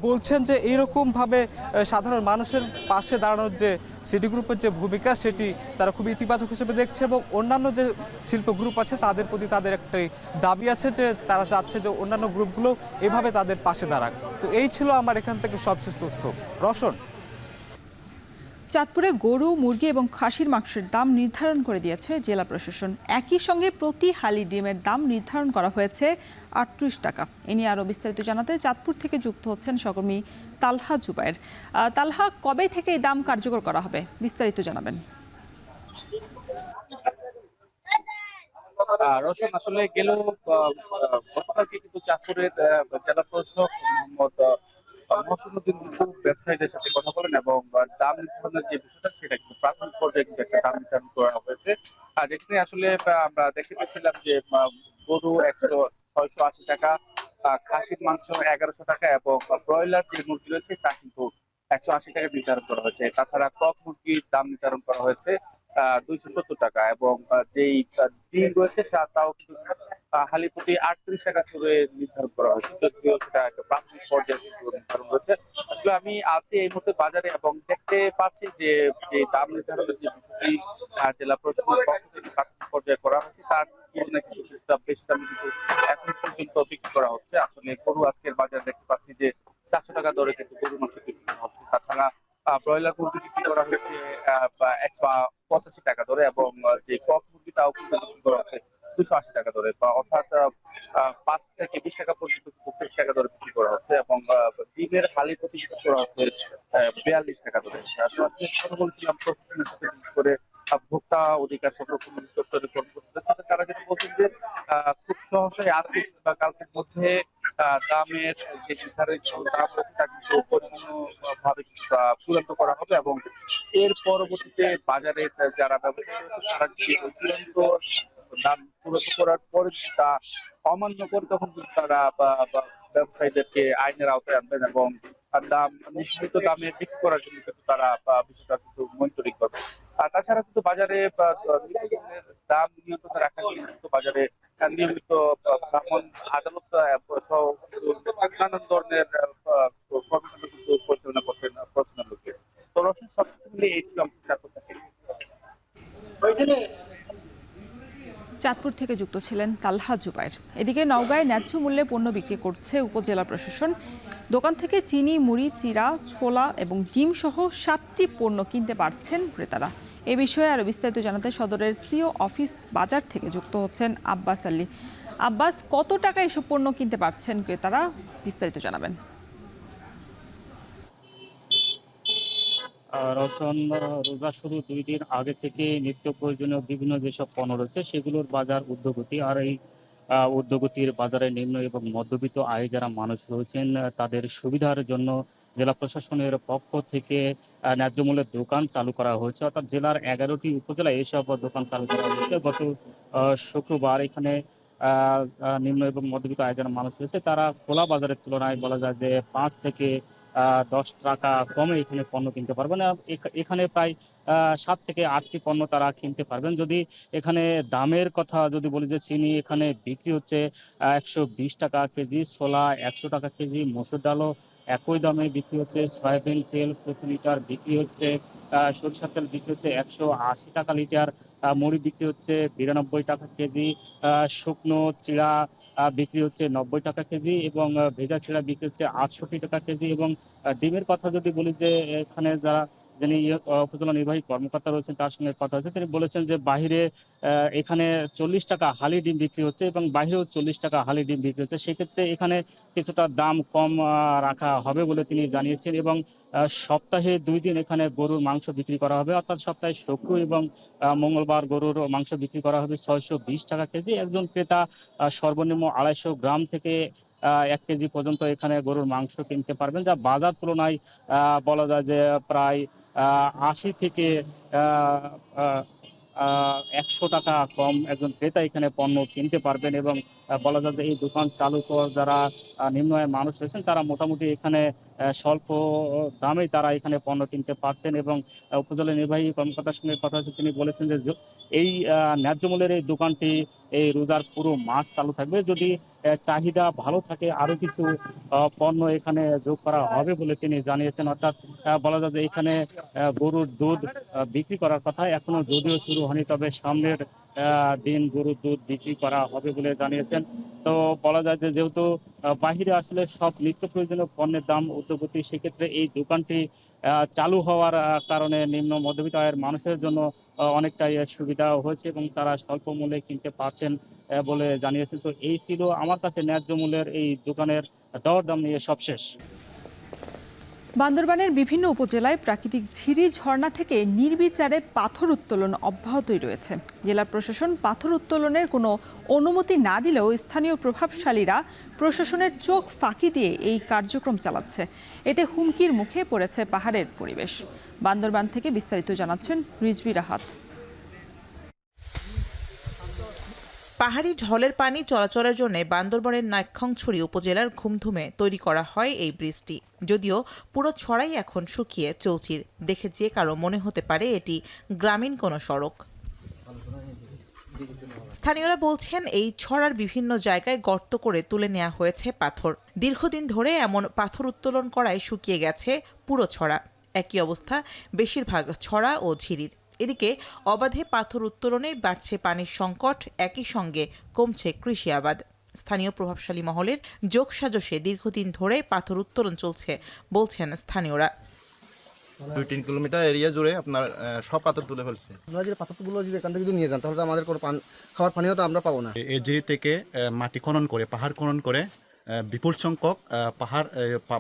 বলছেন যে এইরকমভাবে সাধারণ মানুষের পাশে দাঁড়ানোর যে সিটি গ্রুপের যে ভূমিকা সেটি তারা খুবই ইতিবাচক হিসেবে দেখছে এবং অন্যান্য যে শিল্প গ্রুপ আছে তাদের প্রতি তাদের একটাই দাবি আছে যে তারা চাচ্ছে যে অন্যান্য গ্রুপগুলো এভাবে তাদের পাশে দাঁড়াক। তো এই ছিল আমার এখান থেকে সবশেষ তথ্য। রওশন, চাঁদপুরে গরু, মুরগি এবং খাসির মাংসের দাম নির্ধারণ করে দিয়েছে জেলা প্রশাসন। একই সঙ্গে প্রতি হালি ডিমের দাম নির্ধারণ করা হয়েছে 38 টাকা। এ নিয়ে আরও বিস্তারিত জানাতে চাঁদপুর থেকে যুক্ত হচ্ছেন সহকর্মী তালহা জুবায়ের। তালহা, কবে থেকে এই দাম কার্যকর করা হবে, বিস্তারিত জানাবেন। রওশন, আসলে গতকালকে কিন্তু চাঁদপুরের জেলা প্রশাসক মোহাম্মদ মহসিনুদ্দিন ব্যবসায়ীদের সাথে কথা বলেন এবং দাম নির্ধারণের যে বিষয়টা সেটা কিন্তু প্রাথমিক পর্যায়ে কিন্তু একটা দাম নির্ধারণ করা হয়েছে। আর যেখানে আসলে আমরা দেখতে পেয়েছিলাম যে গরু 680 টাকা, খাসির মাংস 1100 টাকা এবং ব্রয়লার যে মুরগি রয়েছে তা কিন্তু 180 টাকা নির্ধারণ করা হয়েছে। তাছাড়া কক মুরগির দাম নির্ধারণ করা হয়েছে 270 টাকা এবং যেই ডিম রয়েছে তাও কিন্তু হালি প্রতি 38 টাকা করে নির্ধারণ করা হয়েছে। যদিও সেটা একটা প্রাথমিক পর্যায়ে নির্ধারণ হয়েছে। আসলে আমি আছি এই মুহূর্তে বাজারে এবং দেখতে পাচ্ছি যে দাম নির্ধারণের যে বিষয়টি জেলা প্রশাসনের পক্ষ থেকে প্রাথমিক পর্যায়ে করা হয়েছে তার তুলনায় কিন্তু কিছুটা বেশি দামে কিন্তু এখন পর্যন্ত বিক্রি করা হচ্ছে। আসলে গরু আজকের বাজারে দেখতে পাচ্ছি যে 400 টাকা দরে কিন্তু গরুর মাংস বিক্রি করা হচ্ছে। তাছাড়া ব্রয়লার মুরগি বিক্রি করা হয়েছে 185 টাকা দরে এবং যে কক মুরগিটাও কিন্তু বিক্রি করা হচ্ছে 280 টাকা দরে, অর্থাৎ 5 থেকে 20 টাকা পর্যন্ত 30 টাকা দরে বিক্রি করা হচ্ছে এবং ডিমের হালি প্রতি বিক্রি করা হচ্ছে 42 টাকা দরে। আসলে কথা বলছিলাম প্রশাসনের সাথে, বিশেষ করে ভোক্তা অধিকার সংরক্ষণ দপ্তরের কর্মকর্তাদের সাথে, তারা যেটা বলছেন যে খুব সহসাই আজকে বা কালকের মধ্যে দামের যে নির্ধারিত দাম রয়েছে তা কিন্তু পরিপূর্ণভাবে চূড়ান্ত করা হবে এবং এর পরবর্তীতে বাজারে যারা ব্যবসায়ী রয়েছে তারা চূড়ান্ত দাম চূড়ান্ত করার পরে তা অমান্য করে তখন কিন্তু তারা ব্যবসায়ীদেরকে আইনের আওতায় আনবেন এবং দাম নির্ধারিত দামে বিক্রি করার জন্য কিন্তু তারা বিষয়টা কিন্তু মনিটরিং করবে। আর তাছাড়া কিন্তু বাজারে দাম নিয়ন্ত্রণ রাখার জন্য কিন্তু বাজারে নিয়মিত ব্রাহ্মণ আদালত সহ নানান ধরনের কর্মকাণ্ড কিন্তু পরিচালনা করছেন প্রশাসনের লোকে। তো রওশন, সবকিছু মিলিয়ে এই ছিল আমাদের চাঁদপুর থেকে। চাঁদপুর থেকে যুক্ত ছিলেন তালহা জুবাইর। এদিকে নওগাঁয় ন্যায্য মূল্যে পণ্য বিক্রি করছে উপজেলা প্রশাসন। দোকান থেকে চিনি, মুড়ি, চিরা, ছোলা এবং ডিম সহ 7টি পণ্য কিনতে পারছেন ক্রেতারা। এ বিষয়ে আরও বিস্তারিত জানাতে সদরের সিও অফিস বাজার থেকে যুক্ত হচ্ছেন আব্বাস আলী। আব্বাস, কত টাকা এসব পণ্য কিনতে পারছেন ক্রেতারা, বিস্তারিত জানাবেন। রওশন, রোজা শুরু 2 দিন আগে থেকে নিত্য প্রয়োজনীয় বিভিন্ন যেসব পণ্য রয়েছে সেগুলোর বাজার ঊর্ধ্বগতি। আর এই ঊর্ধ্বগতির বাজারে নিম্ন এবং মধ্যবিত্ত আয়ে যারা মানুষ রয়েছেন তাদের সুবিধার জন্য জেলা প্রশাসনের পক্ষ থেকে ন্যায্য মূল্যের দোকান চালু করা হয়েছে। অর্থাৎ জেলার 11টি উপজেলায় এসব দোকান চালু করা হয়েছে। গত শুক্রবার এখানে নিম্ন এবং মধ্যবিত্ত আয়ে যারা মানুষ রয়েছে তারা খোলা বাজারের তুলনায় বলা যায় যে 5 থেকে 10 টাকা কমে এখানে পণ্য কিনতে পারবেন। এখানে প্রায় 7 থেকে 8টি পণ্য তারা কিনতে পারবেন। যদি এখানে দামের কথা যদি বলি যে চিনি এখানে বিক্রি হচ্ছে 120 টাকা কেজি, ছোলা 100 টাকা কেজি, মসুর ডালও একই দামে বিক্রি হচ্ছে, সয়াবিন তেল প্রতি লিটার বিক্রি হচ্ছে, সরিষার তেল বিক্রি হচ্ছে 180 টাকা লিটার, মুড়ি বিক্রি হচ্ছে 92 টাকা কেজি, শুকনো চিড়া বিক্রি হচ্ছে 90 টাকা কেজি এবং ভেজা চিড়া বিক্রি হচ্ছে 68 টাকা কেজি। এবং ডিমের কথা যদি বলি যে এখানে যিনি উপজেলা নির্বাহী কর্মকর্তা রয়েছেন তার সঙ্গে কথা হয়েছে, তিনি বলেছেন যে বাহিরে এখানে 40 টাকা হালি ডিম বিক্রি হচ্ছে এবং বাহিরেও 40 টাকা হালি ডিম বিক্রি হচ্ছে। সেক্ষেত্রে এখানে কিছুটা দাম কম রাখা হবে বলে তিনি জানিয়েছেন। এবং সপ্তাহে 2 দিন এখানে গরুর মাংস বিক্রি করা হবে, অর্থাৎ সপ্তাহে শুক্র এবং মঙ্গলবার গরুর মাংস বিক্রি করা হবে 620 টাকা কেজি। একজন ক্রেতা সর্বনিম্ন 250 গ্রাম থেকে 1 কেজি পর্যন্ত এখানে গরুর মাংস কিনতে পারবেন, যা বাজার তুলনায় বলা যায় যে প্রায় 80 থেকে 100 টাকা কম একজন ক্রেতা এখানে পণ্য কিনতে পারবেন। এবং বলা যায় যে এই দোকান চালু যারা নিম্ন আয়ের মানুষ রয়েছেন তারা মোটামুটি এখানে স্বল্প দামে তারা এখানে পণ্য কিনতে পারছেন। এবং উপজেলা নির্বাহী কর্মকর্তার সঙ্গে কথা হচ্ছে, তিনি বলেছেন যে এই ন্যায্য মূল্যের এই দোকানটি এই রোজার পুরো মাস চালু থাকবে। যদি চাহিদা ভালো থাকে আরও কিছু পণ্য এখানে যোগ করা হবে বলে তিনি জানিয়েছেন। অর্থাৎ বলা যায় যে এখানে গরুর দুধ বিক্রি করার কথা এখনো যদিও শুরু হয়নি, তবে সামনের দিন গরুর দুধ বিক্রি করা হবে বলে জানিয়েছেন। তো বলা যায় যে যেহেতু বাহিরে আসলে সব নিত্য প্রয়োজনীয় পণ্যের দাম ঊর্ধ্বগতি, সেক্ষেত্রে এই দোকানটি চালু হওয়ার কারণে নিম্ন মধ্যবিত্ত আয়ের মানুষের জন্য অনেকটাই সুবিধা হয়েছে এবং তারা স্বল্প মূল্যে কিনতে পারছেন বলে জানিয়েছেন। তো এই ছিল আমার কাছে ন্যায্য মূল্যের এই দোকানের দরদাম নিয়ে সবশেষ। বান্দরবানের বিভিন্ন উপজেলায় প্রাকৃতিক ঝিরি ঝর্ণা থেকে নির্বিচারে পাথর উত্তোলন অব্যাহতই রয়েছে। জেলা প্রশাসন পাথর উত্তোলনের কোনো অনুমতি না দিলেও স্থানীয় প্রভাবশালীরা প্রশাসনের চোখ ফাঁকি দিয়ে এই কার্যক্রম চালাচ্ছে। এতে হুমকির মুখে পড়েছে পাহাড়ের পরিবেশ। বান্দরবান থেকে বিস্তারিত জানাচ্ছেন রিজভী রাহাত। পাহাড়ি ঢলের পানি চলাচলের জন্য বান্দরবানের নাইক্ষ্যংছড়ি উপজেলার ঘুমধুমে তৈরি করা হয় এই ব্রিজটি। যদিও পুরো ছড়াই এখন শুকিয়ে চৌচির, দেখে যে কারো মনে হতে পারে এটি গ্রামীণ কোনো সড়ক। স্থানীয়রা বলছেন এই ছড়ার বিভিন্ন জায়গায় গর্ত করে তুলে নেওয়া হয়েছে পাথর। দীর্ঘদিন ধরে এমন পাথর উত্তোলন করায় শুকিয়ে গেছে পুরো ছড়া। একই অবস্থা বেশিরভাগ ছড়া ও ঝিরির। এদিকে অবাধে পাথর উত্তোলনে বাড়ছে পানির সংকট, একই সঙ্গে কমছে কৃষি আবাদ। স্থানীয় প্রভাবশালী মহলের যোগসাজশে দীর্ঘদিন ধরে পাথর উত্তোলন চলছে বলছেন স্থানীয়রা। 2-3 কিলোমিটার এরিয়া জুড়ে আপনার সব পাথর তুলে ফেলছে। আপনারা যে পাথরগুলো যদি এখান থেকে যদি নিয়ে যান তাহলে আমাদের কোনো খাবার পানিও তো আমরা পাবো না। এই ঝিরি থেকে মাটি খনন করে পাহাড় খনন করে বিপুল সংখ্যক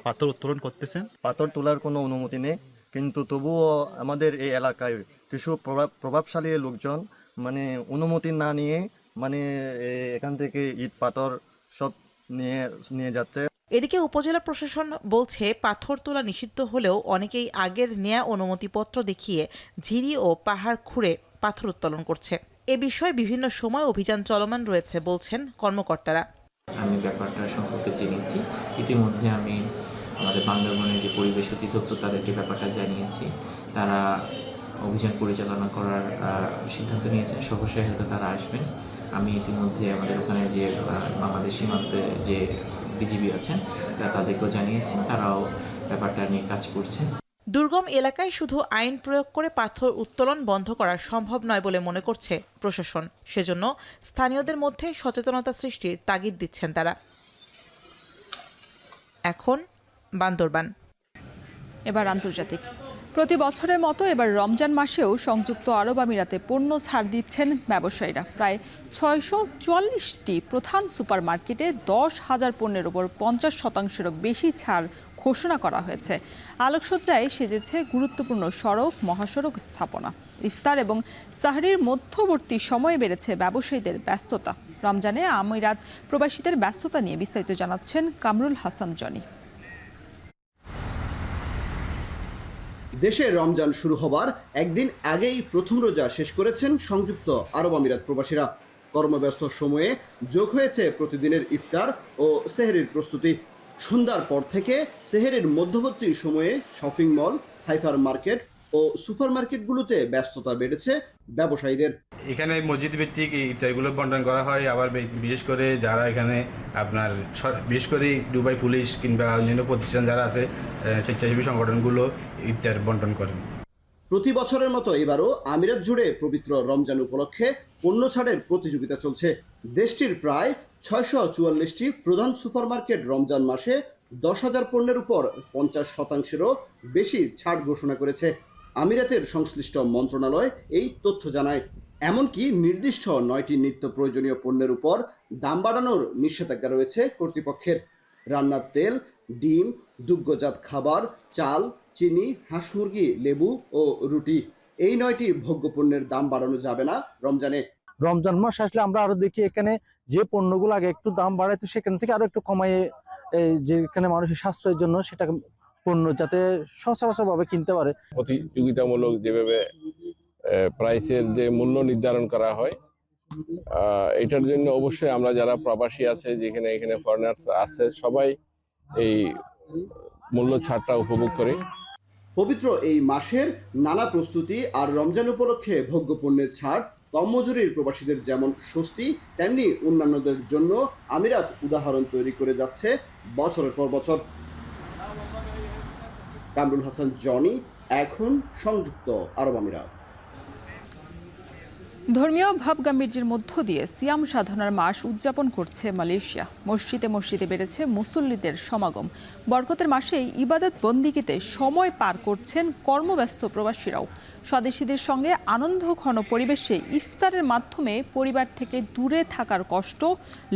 পাথর উত্তোলন করতেছেন। পাথর তোলার কোনো অনুমতি নেই, কিন্তু তবুও আমাদের এই এলাকায় কিছু প্রভাবশালী লোকজন মানে অনুমতি না নিয়ে মানে এখান থেকে ইট পাথর সব নিয়ে যাচ্ছে। এদিকে উপজেলা প্রশাসন বলছে পাথর তোলা নিষিদ্ধ হলেও অনেকেই আগের নেয়া অনুমতিপত্র দেখিয়ে ঝিরি ও পাহাড় খুঁড়ে পাথর উত্তোলন করছে। এ বিষয়ে বিভিন্ন সময় অভিযান চলমান রয়েছে বলছেন কর্মকর্তারা। আমি ব্যাপারটা সম্পর্কে জেনেছি, ইতিমধ্যে আমি আমাদের বান্দরবানের যে পরিবেশ অধিদপ্তর তাদেরকে ব্যাপারটা জানিয়েছি। তারা অভিযান পরিচালনা করার সিদ্ধান্ত নিয়েছেন, সহসাই হয়তো তারা আসবেন। আমি ইতিমধ্যে আমাদের ওখানে যে আমাদের সীমান্তে যে বিজিবি আছেন তাদেরকেও জানিয়েছি, তারাও ব্যাপারটা নিয়ে কাজ করছেন। দুর্গম এলাকায় শুধু আইন প্রয়োগ করে পাথর উত্তোলন বন্ধ করা সম্ভব নয় বলে মনে করছে প্রশাসন। সেজন্য স্থানীয়দের মধ্যে সচেতনতা সৃষ্টির তাগিদ দিচ্ছেন তারা। এখন বান্দরবান। এবার আন্তর্জাতিক। প্রতি বছরের মতো এবার রমজান মাসেও সংযুক্ত আরব আমিরাতে পণ্য ছাড় দিচ্ছেন ব্যবসায়ীরা। প্রায় 644টি প্রধান সুপারমার্কেটে 10,000 পণ্যের ওপর 50%-এরও বেশি ছাড় ঘোষণা করা হয়েছে। আলোকসজ্জায় সেজেছে গুরুত্বপূর্ণ সড়ক, মহাসড়ক স্থাপনা। ইফতার এবং সাহরির মধ্যবর্তী সময়ে বেড়েছে ব্যবসায়ীদের ব্যস্ততা। রমজানে আমিরাত প্রবাসীদের ব্যস্ততা নিয়ে বিস্তারিত জানাচ্ছেন কামরুল হাসান জনি। দেশে রমজান শুরু হবার একদিন আগেই প্রথম রোজা শেষ করেছেন সংযুক্ত আরব আমিরাত প্রবাসীরা। কর্মব্যস্ত সময়ে যোগ হয়েছে প্রতিদিনের ইফতার ও সেহরির প্রস্তুতি। সন্ধ্যার পর থেকে সেহরির মধ্যবর্তী সময়ে শপিং মল, হাইপার মার্কেট ও সুপারমার্কেটগুলোতে ব্যস্ততা বেড়েছে ব্যবসায়ীদের। এখানে মসজিদ ভিত্তিক ইফতারগুলো বন্টন করা হয়। আবার বিশেষ করে যারা এখানে আপনার বিশেষ করে দুবাই পুলিশ কিংবা অন্যান্য প্রতিষ্ঠান যারা আছে, স্বেচ্ছাসেবী সংগঠনগুলো ইফতার বন্টন করেন। প্রতি বছরের মতো এবারও আমিরাত জুড়ে পবিত্র রমজান উপলক্ষে পণ্য ছাড়ের প্রতিযোগিতা চলছে। দেশটির প্রায় 644টি প্রধান সুপারমার্কেট রমজান মাসে 10,000 পণ্যের উপর 50%-এরও বেশি ছাড় ঘোষণা করেছে। আমিরাতের সংশ্লিষ্ট মন্ত্রণালয় এই তথ্য জানায়। এমনকি নির্দিষ্ট 9টি নিত্য প্রয়োজনীয় পণ্যের উপর দাম বাড়ানোর নিষেধাজ্ঞা রয়েছে কর্তৃপক্ষের। রান্নার তেল, ডিম, দুগ্ধজাত খাবার, চাল, চিনি, হাঁস মুরগি, লেবু ও রুটি, এই 9টি ভোগ্য পণ্যের দাম বাড়ানো যাবে না রমজানে। রমজান মাস আসলে আমরা আরো দেখি এখানে যে পণ্যগুলো আগে একটু দাম বাড়ায়, তো সেখান থেকে আরো একটু কমায়, যেখানে মানুষের সাশ্রয়ের জন্য সেটা পণ্য যাতে সচরাচরভাবে কিনতে পারে। প্রতিযোগিতামূলক যেভাবে প্রাইসের যে মূল্য নির্ধারণ করা হয়, এটার জন্য অবশ্যই আমরা যারা প্রবাসী আছে, যেখানে এখানে ফরেনার্স আছে, সবাই এই মূল্য ছাড়টা উপভোগ করে। পবিত্র এই মাসের নানা প্রস্তুতি আর রমজান উপলক্ষে ভোগ্য পণ্যের ছাড় কম মজুরির প্রবাসীদের যেমন স্বস্তি, তেমনি অন্যান্যদের জন্য আমিরাত উদাহরণ তৈরি করে যাচ্ছে বছরের পর বছর। কামরুল হাসান জনি, এখন সংযুক্ত আরব আমিরাত। ধর্মীয় ভাবগাম্ভীর্যের মধ্য দিয়ে সিয়াম সাধনার মাস উদযাপন করছে মালয়েশিয়া। মসজিদে মসজিদে বেড়েছে মুসল্লিদের সমাগম। বরকতের মাসে ইবাদত বন্দিগিতে সময় পার করছেন কর্মব্যস্ত প্রবাসীরাও। স্বদেশীদের সঙ্গে আনন্দঘন পরিবেশে ইফতারের মাধ্যমে পরিবার থেকে দূরে থাকার কষ্ট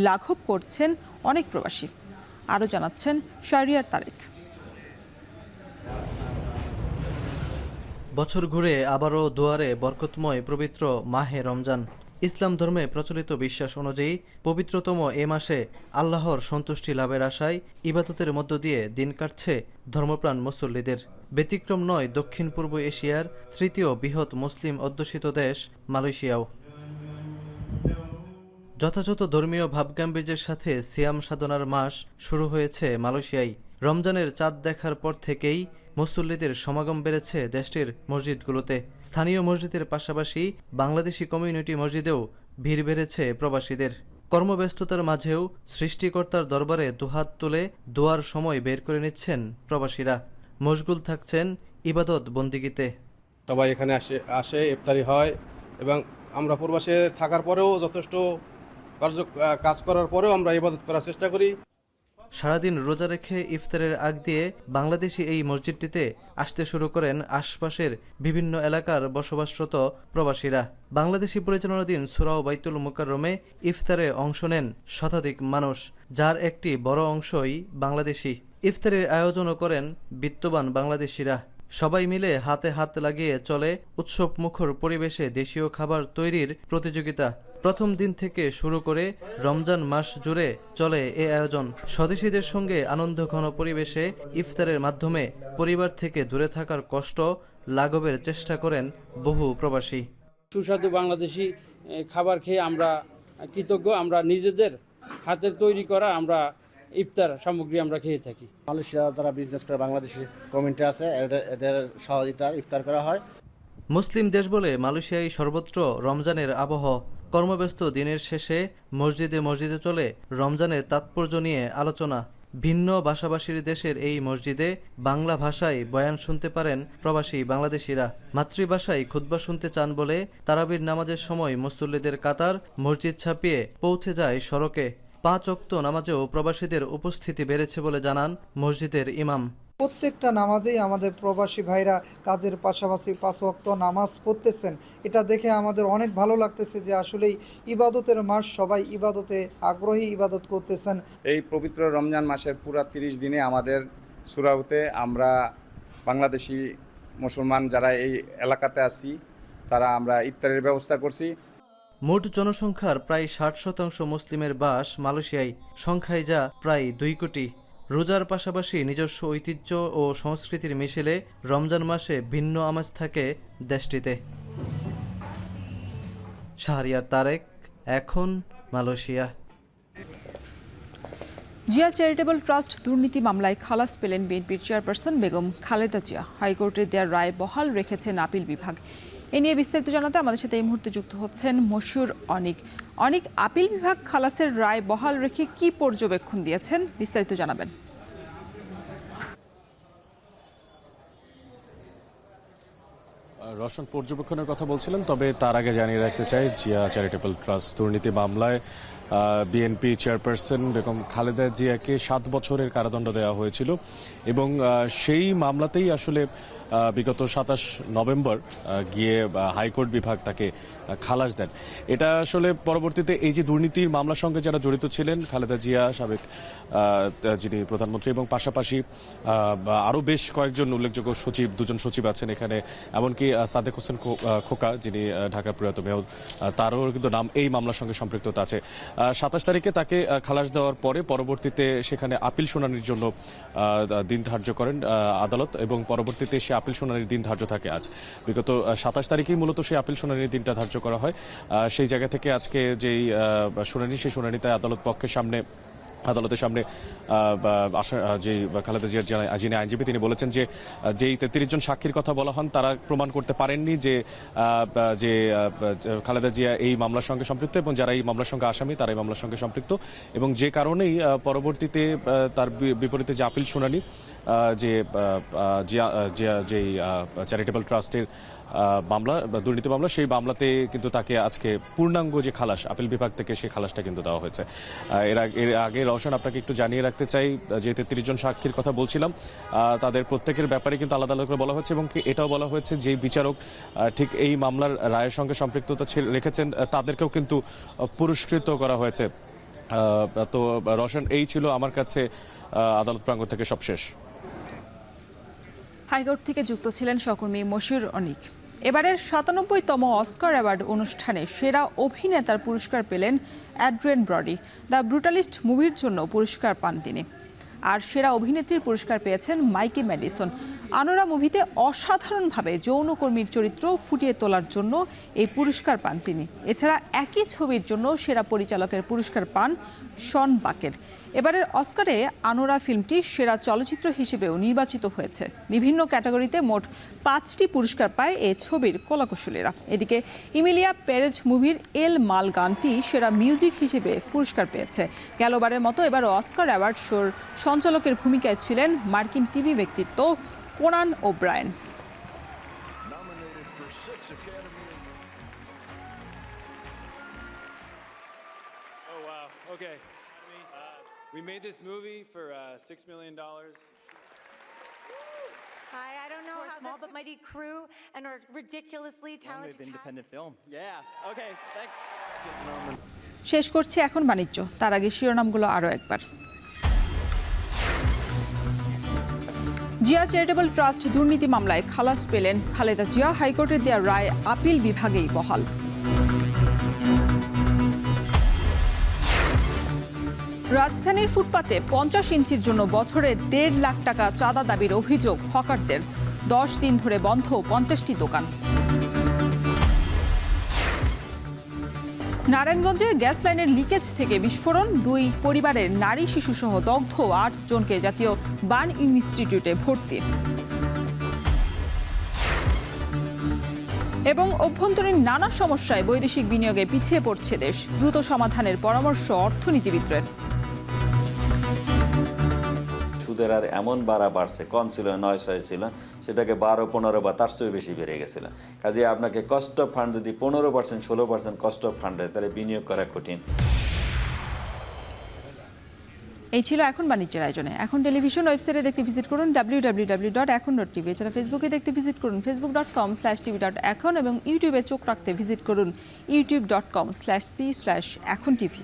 লাঘব করছেন অনেক প্রবাসী। আরও জানাচ্ছেন শাহরিয়ার তারেক। বছর ঘুরে আবারও দুয়ারে বরকতময় পবিত্র মাহে রমজান। ইসলাম ধর্মে প্রচলিত বিশ্বাস অনুযায়ী পবিত্রতম এ মাসে আল্লাহর সন্তুষ্টি লাভের আশায় ইবাদতের মধ্য দিয়ে দিন কাটছে ধর্মপ্রাণ মুসল্লিদের। ব্যতিক্রম নয় দক্ষিণ পূর্ব এশিয়ার তৃতীয় বৃহৎ মুসলিম অধ্যুষিত দেশ মালয়েশিয়াও। যথাযথ ধর্মীয় ভাবগাম্ভীর্যের সাথে সিয়াম সাধনার মাস শুরু হয়েছে মালয়েশিয়ায়। রমজানের চাঁদ দেখার পর থেকেই মুসল্লিদের সমাগম বেড়েছে দেশটির মসজিদগুলোতে। স্থানীয় মসজিদের পাশাপাশি বাংলাদেশি কমিউনিটি মসজিদেও ভিড় বেড়েছে প্রবাসীদের। কর্মব্যস্ততার মাঝেও সৃষ্টিকর্তার দরবারে দুহাত তুলে দোয়ার সময় বের করে নিচ্ছেন প্রবাসীরা। মশগুল থাকছেন ইবাদত বন্দিগিতে। সবাই এখানে আসে ইফতারি হয়, এবং আমরা প্রবাসে থাকার পরেও যথেষ্ট কাজ করার পরেও আমরা ইবাদত করার চেষ্টা করি। সারাদিন রোজা রেখে ইফতারের আগ দিয়ে বাংলাদেশি এই মসজিদটিতে আসতে শুরু করেন আশপাশের বিভিন্ন এলাকার বসবাসরত প্রবাসীরা। বাংলাদেশি পরিচালনাধীন সূরা বাইতুল মুকাররমে ইফতারে অংশ নেন শতাধিক মানুষ, যার একটি বড় অংশই বাংলাদেশি। ইফতারের আয়োজনও করেন বিত্তবান বাংলাদেশিরা। সবাই মিলে হাতে হাত লাগিয়ে চলে উৎসব মুখর পরিবেশে দেশীয় খাবার তৈরির প্রতিযোগিতা। প্রথম দিন থেকে শুরু করে রমজান মাস জুড়ে চলে এ আয়োজন। স্বদেশীদের সঙ্গে আনন্দঘন পরিবেশে ইফতারের মাধ্যমে পরিবার থেকে দূরে থাকার কষ্ট লাঘবের চেষ্টা করেন বহু প্রবাসী। সুস্বাদু বাংলাদেশি খাবার খেয়ে আমরা কৃতজ্ঞ। আমরা নিজেদের হাতের তৈরি করা আমরা ইফতার সামগ্রী আমরা খেয়ে থাকি। মালয়েশিয়া যারা বিজনেস করে বাংলাদেশি কমিউনিটি আছে, এদের সহযোগিতায় ইফতার করা হয়। মুসলিম দেশ বলে মালয়েশিয়ায় সর্বত্র রমজানের আবহ। কর্মব্যস্ত দিনের শেষে মসজিদে মসজিদে চলে রমজানের তাৎপর্য নিয়ে আলোচনা। ভিন্ন ভাষাভাষীর দেশের এই মসজিদে বাংলা ভাষায় বয়ান শুনতে পারেন প্রবাসী বাংলাদেশিরা। মাতৃভাষায় খুতবা শুনতে চান বলে তারাবির নামাজের সময় মুসল্লিদের কাতার মসজিদ ছাপিয়ে পৌঁছে যায় সড়কে। 5 ওয়াক্ত নামাজেও প্রবাসীদের উপস্থিতি বেড়েছে বলে জানান মসজিদের ইমাম। প্রত্যেকটা নামাজেই আমাদের প্রবাসী ভাইরা কাজের পাশাপাশি 5 ওয়াক্ত নামাজ পড়তেছেন। এটা দেখে আমাদের অনেক ভালো লাগতেছে যে আসলেই ইবাদতের মাস, সবাই ইবাদতে আগ্রহী, ইবাদত করতেছেন। এই পবিত্র রমজান মাসের পুরা 30 দিনে আমাদের সুরাউতে আমরা বাংলাদেশি মুসলমান যারা এই এলাকাতে আছি তারা আমরা ইফতারের ব্যবস্থা করছি। মোট জনসংখ্যার প্রায় 60% মুসলিমের বাস মালয়েশিয়ায়, সংখ্যায় যা প্রায় 2 কোটি। রোজার পাশাপাশি নিজস্ব ঐতিহ্য ও সংস্কৃতির মিশেলে রমজান মাসে ভিন্ন আমেজ থাকে দেশটিতে। শাহরিয়ার তারেক, এখন মালয়েশিয়া। জিয়া চ্যারিটেবল ট্রাস্ট দুর্নীতি মামলায় খালাস পেলেন বিএনপির চেয়ারপারসন বেগম খালেদা জিয়া। হাইকোর্টের দেওয়া রায় বহাল রেখেছেন আপিল বিভাগ। এ নিয়ে বিস্তারিত জানাতে আমাদের সাথে এই মুহূর্তে যুক্ত হচ্ছেন মশিউর অনিক। অনিক, আপিল বিভাগ খালাসের রায় বহাল রেখে কি পর্যবেক্ষণ দিয়েছেন, বিস্তারিত জানাবেন। রওশন পর্যবেক্ষণের কথা বলছিলেন, তবে তার আগে জানিয়ে রাখতে চাই জিয়া চ্যারিটেবল ট্রাস্ট দুর্নীতি মামলায় বিএনপি চেয়ারপারসন বেগম খালেদা জিয়াকে 7 বছরের কারাদণ্ড দেওয়া হয়েছিল এবং সেই মামলাতেই আসলে বিগত 27 নভেম্বর গিয়ে হাইকোর্ট বিভাগ তাকে খালাস দেন। এটা আসলে পরবর্তীতে এই যে দুর্নীতির মামলার সঙ্গে যারা জড়িত ছিলেন, খালেদা জিয়া, সাবেক যিনি প্রধানমন্ত্রী, এবং পাশাপাশি আরও বেশ কয়েকজন উল্লেখযোগ্য সচিব, 2জন সচিব আছেন এখানে, এমনকি সাদেক হোসেন খোকা যিনি ঢাকা প্রয়াত মেয়র, তারও কিন্তু নাম এই মামলার সঙ্গে সম্পৃক্ততা আছে। 27 তারিখে তাকে খালাস দেওয়ার পরে পরবর্তীতে সেখানে আপিল শুনানির জন্য দিন ধার্য করেন আদালত এবং পরবর্তীতে সে আপিল শুনানির দিন ধার্য থাকে আজ। বিগত 27 তারিখেই মূলত সেই আপিল শুনানির দিনটা ধার্য করা হয়। সেই জায়গা থেকে আজকে যেই শুনানি, সেই শুনানিতে আদালতের সামনে যে খালেদা জিয়ার যিনি আইনজীবী, তিনি বলেছেন যে যেই 33 জন সাক্ষীর কথা বলা হন তারা প্রমাণ করতে পারেননি যে খালেদা জিয়া এই মামলার সঙ্গে সম্পৃক্ত এবং যারা এই মামলার সঙ্গে আসামি তারা এই মামলার সঙ্গে সম্পৃক্ত, এবং যে কারণেই পরবর্তীতে তার বিপরীতে যে আপিল শুনানি, যে চ্যারিটেবল ট্রাস্টের মামলা, দুর্নীতি মামলা, সেই মামলাতে কিন্তু তাকে আজকে পূর্ণাঙ্গ যে খালাস আপিল বিভাগ থেকে সেই খালাসটা কিন্তু দেওয়া হয়েছে। এর আগে রওশন আপনাকে একটু জানিয়ে রাখতে চাই যে 33 জন সাক্ষীর কথা বলছিলাম, তাদের প্রত্যেকের ব্যাপারে কিন্তু আলাদা আলাদা করে বলা হয়েছে এবং এটাও বলা হয়েছে যে বিচারক ঠিক এই মামলার রায়ের সঙ্গে সম্পৃক্ততা রেখেছেন তাদেরকেও কিন্তু পুরস্কৃত করা হয়েছে। তো রওশন, এই ছিল আমার কাছে আদালত প্রাঙ্গণ থেকে সবশেষ। হাইকোর্ট থেকে যুক্ত ছিলেন সহকর্মী মশিউর অনিক। এবারের 97তম অস্কার অ্যাওয়ার্ড অনুষ্ঠানে সেরা অভিনেতার পুরস্কার পেলেন অ্যাড্রিয়ান ব্রডি। দ্য ব্রুটালিস্ট মুভির জন্য পুরস্কার পান তিনি। আর সেরা অভিনেত্রীর পুরস্কার পেয়েছেন মাইকি ম্যাডিসন। আনোরা মুভিতে অসাধারণভাবে যৌনকর্মীর চরিত্র ফুটিয়ে তোলার জন্য এই পুরস্কার পান তিনি। এছাড়া একই ছবির জন্য সেরা পরিচালকের পুরস্কার পান শন বাকের। এবারের অস্কারে আনোরা ফিল্মটি সেরা চলচ্চিত্র হিসেবেও নির্বাচিত হয়েছে। বিভিন্ন ক্যাটাগরিতে মোট 5টি পুরস্কার পায় এই ছবির কলাকুশলীরা। এদিকে ইমিলিয়া পেরেজ মুভির এল মাল গানটি সেরা মিউজিক হিসেবে পুরস্কার পেয়েছে। গেলবারের মতো এবার অস্কার অ্যাওয়ার্ড শোর সঞ্চালকের ভূমিকায় ছিলেন মার্কিন টিভি ব্যক্তিত্ব Conan O'Brien. We made this movie for $6 million. Hi, I don't know how small but mighty crew and our ridiculously talented independent film. Yeah. Okay, thanks. শেষ করছি এখন বাণিজ্য, তার আগে শিরোনামগুলো আরও একবার। জিয়া চ্যারিটেবল ট্রাস্ট দুর্নীতি মামলায় খালাস পেলেন খালেদা জিয়া। হাইকোর্টের দেওয়া রায় আপিল বিভাগেই বহাল। রাজধানীর ফুটপাতে 50 ইঞ্চির জন্য বছরে 1.5 লাখ টাকা চাঁদা দাবির অভিযোগ হকারদের। 10 দিন ধরে বন্ধ 50টি দোকান। নারায়ণগঞ্জে গ্যাস লাইনের লিকেজ থেকে বিস্ফোরণ, 2 পরিবারের নারী শিশুসহ দগ্ধ 8 জনকে জাতীয় বার্ন ইনস্টিটিউটে ভর্তি। এবং অভ্যন্তরীণ নানা সমস্যায় বৈদেশিক বিনিয়োগে পিছিয়ে পড়ছে দেশ, দ্রুত সমাধানের পরামর্শ অর্থনীতিবিদদের। সুদের হার এমন বাড়ছে, কম ছিল 9 ছিল, সেটাকে 12-15 বা তার চেয়ে বেশি বেড়ে গেছিল। কাজে আপনাকে কস্ট অফ ফান্ড যদি 15% 16% কস্ট অফ ফান্ডে, তাহলে বিনিয়োগ করা কঠিন। এই ছিল এখন বাণিজ্যের আয়োজনে। এখন টেলিভিশন ওয়েবসাইটে দেখতে ভিজিট করুন www.ekon.tv। এছাড়া ফেসবুকে দেখতে ভিজিট করুন facebook.com/tv.ekon এবং ইউটিউবে চোখ রাখতে ভিজিট করুন youtube.com/c/ekontv।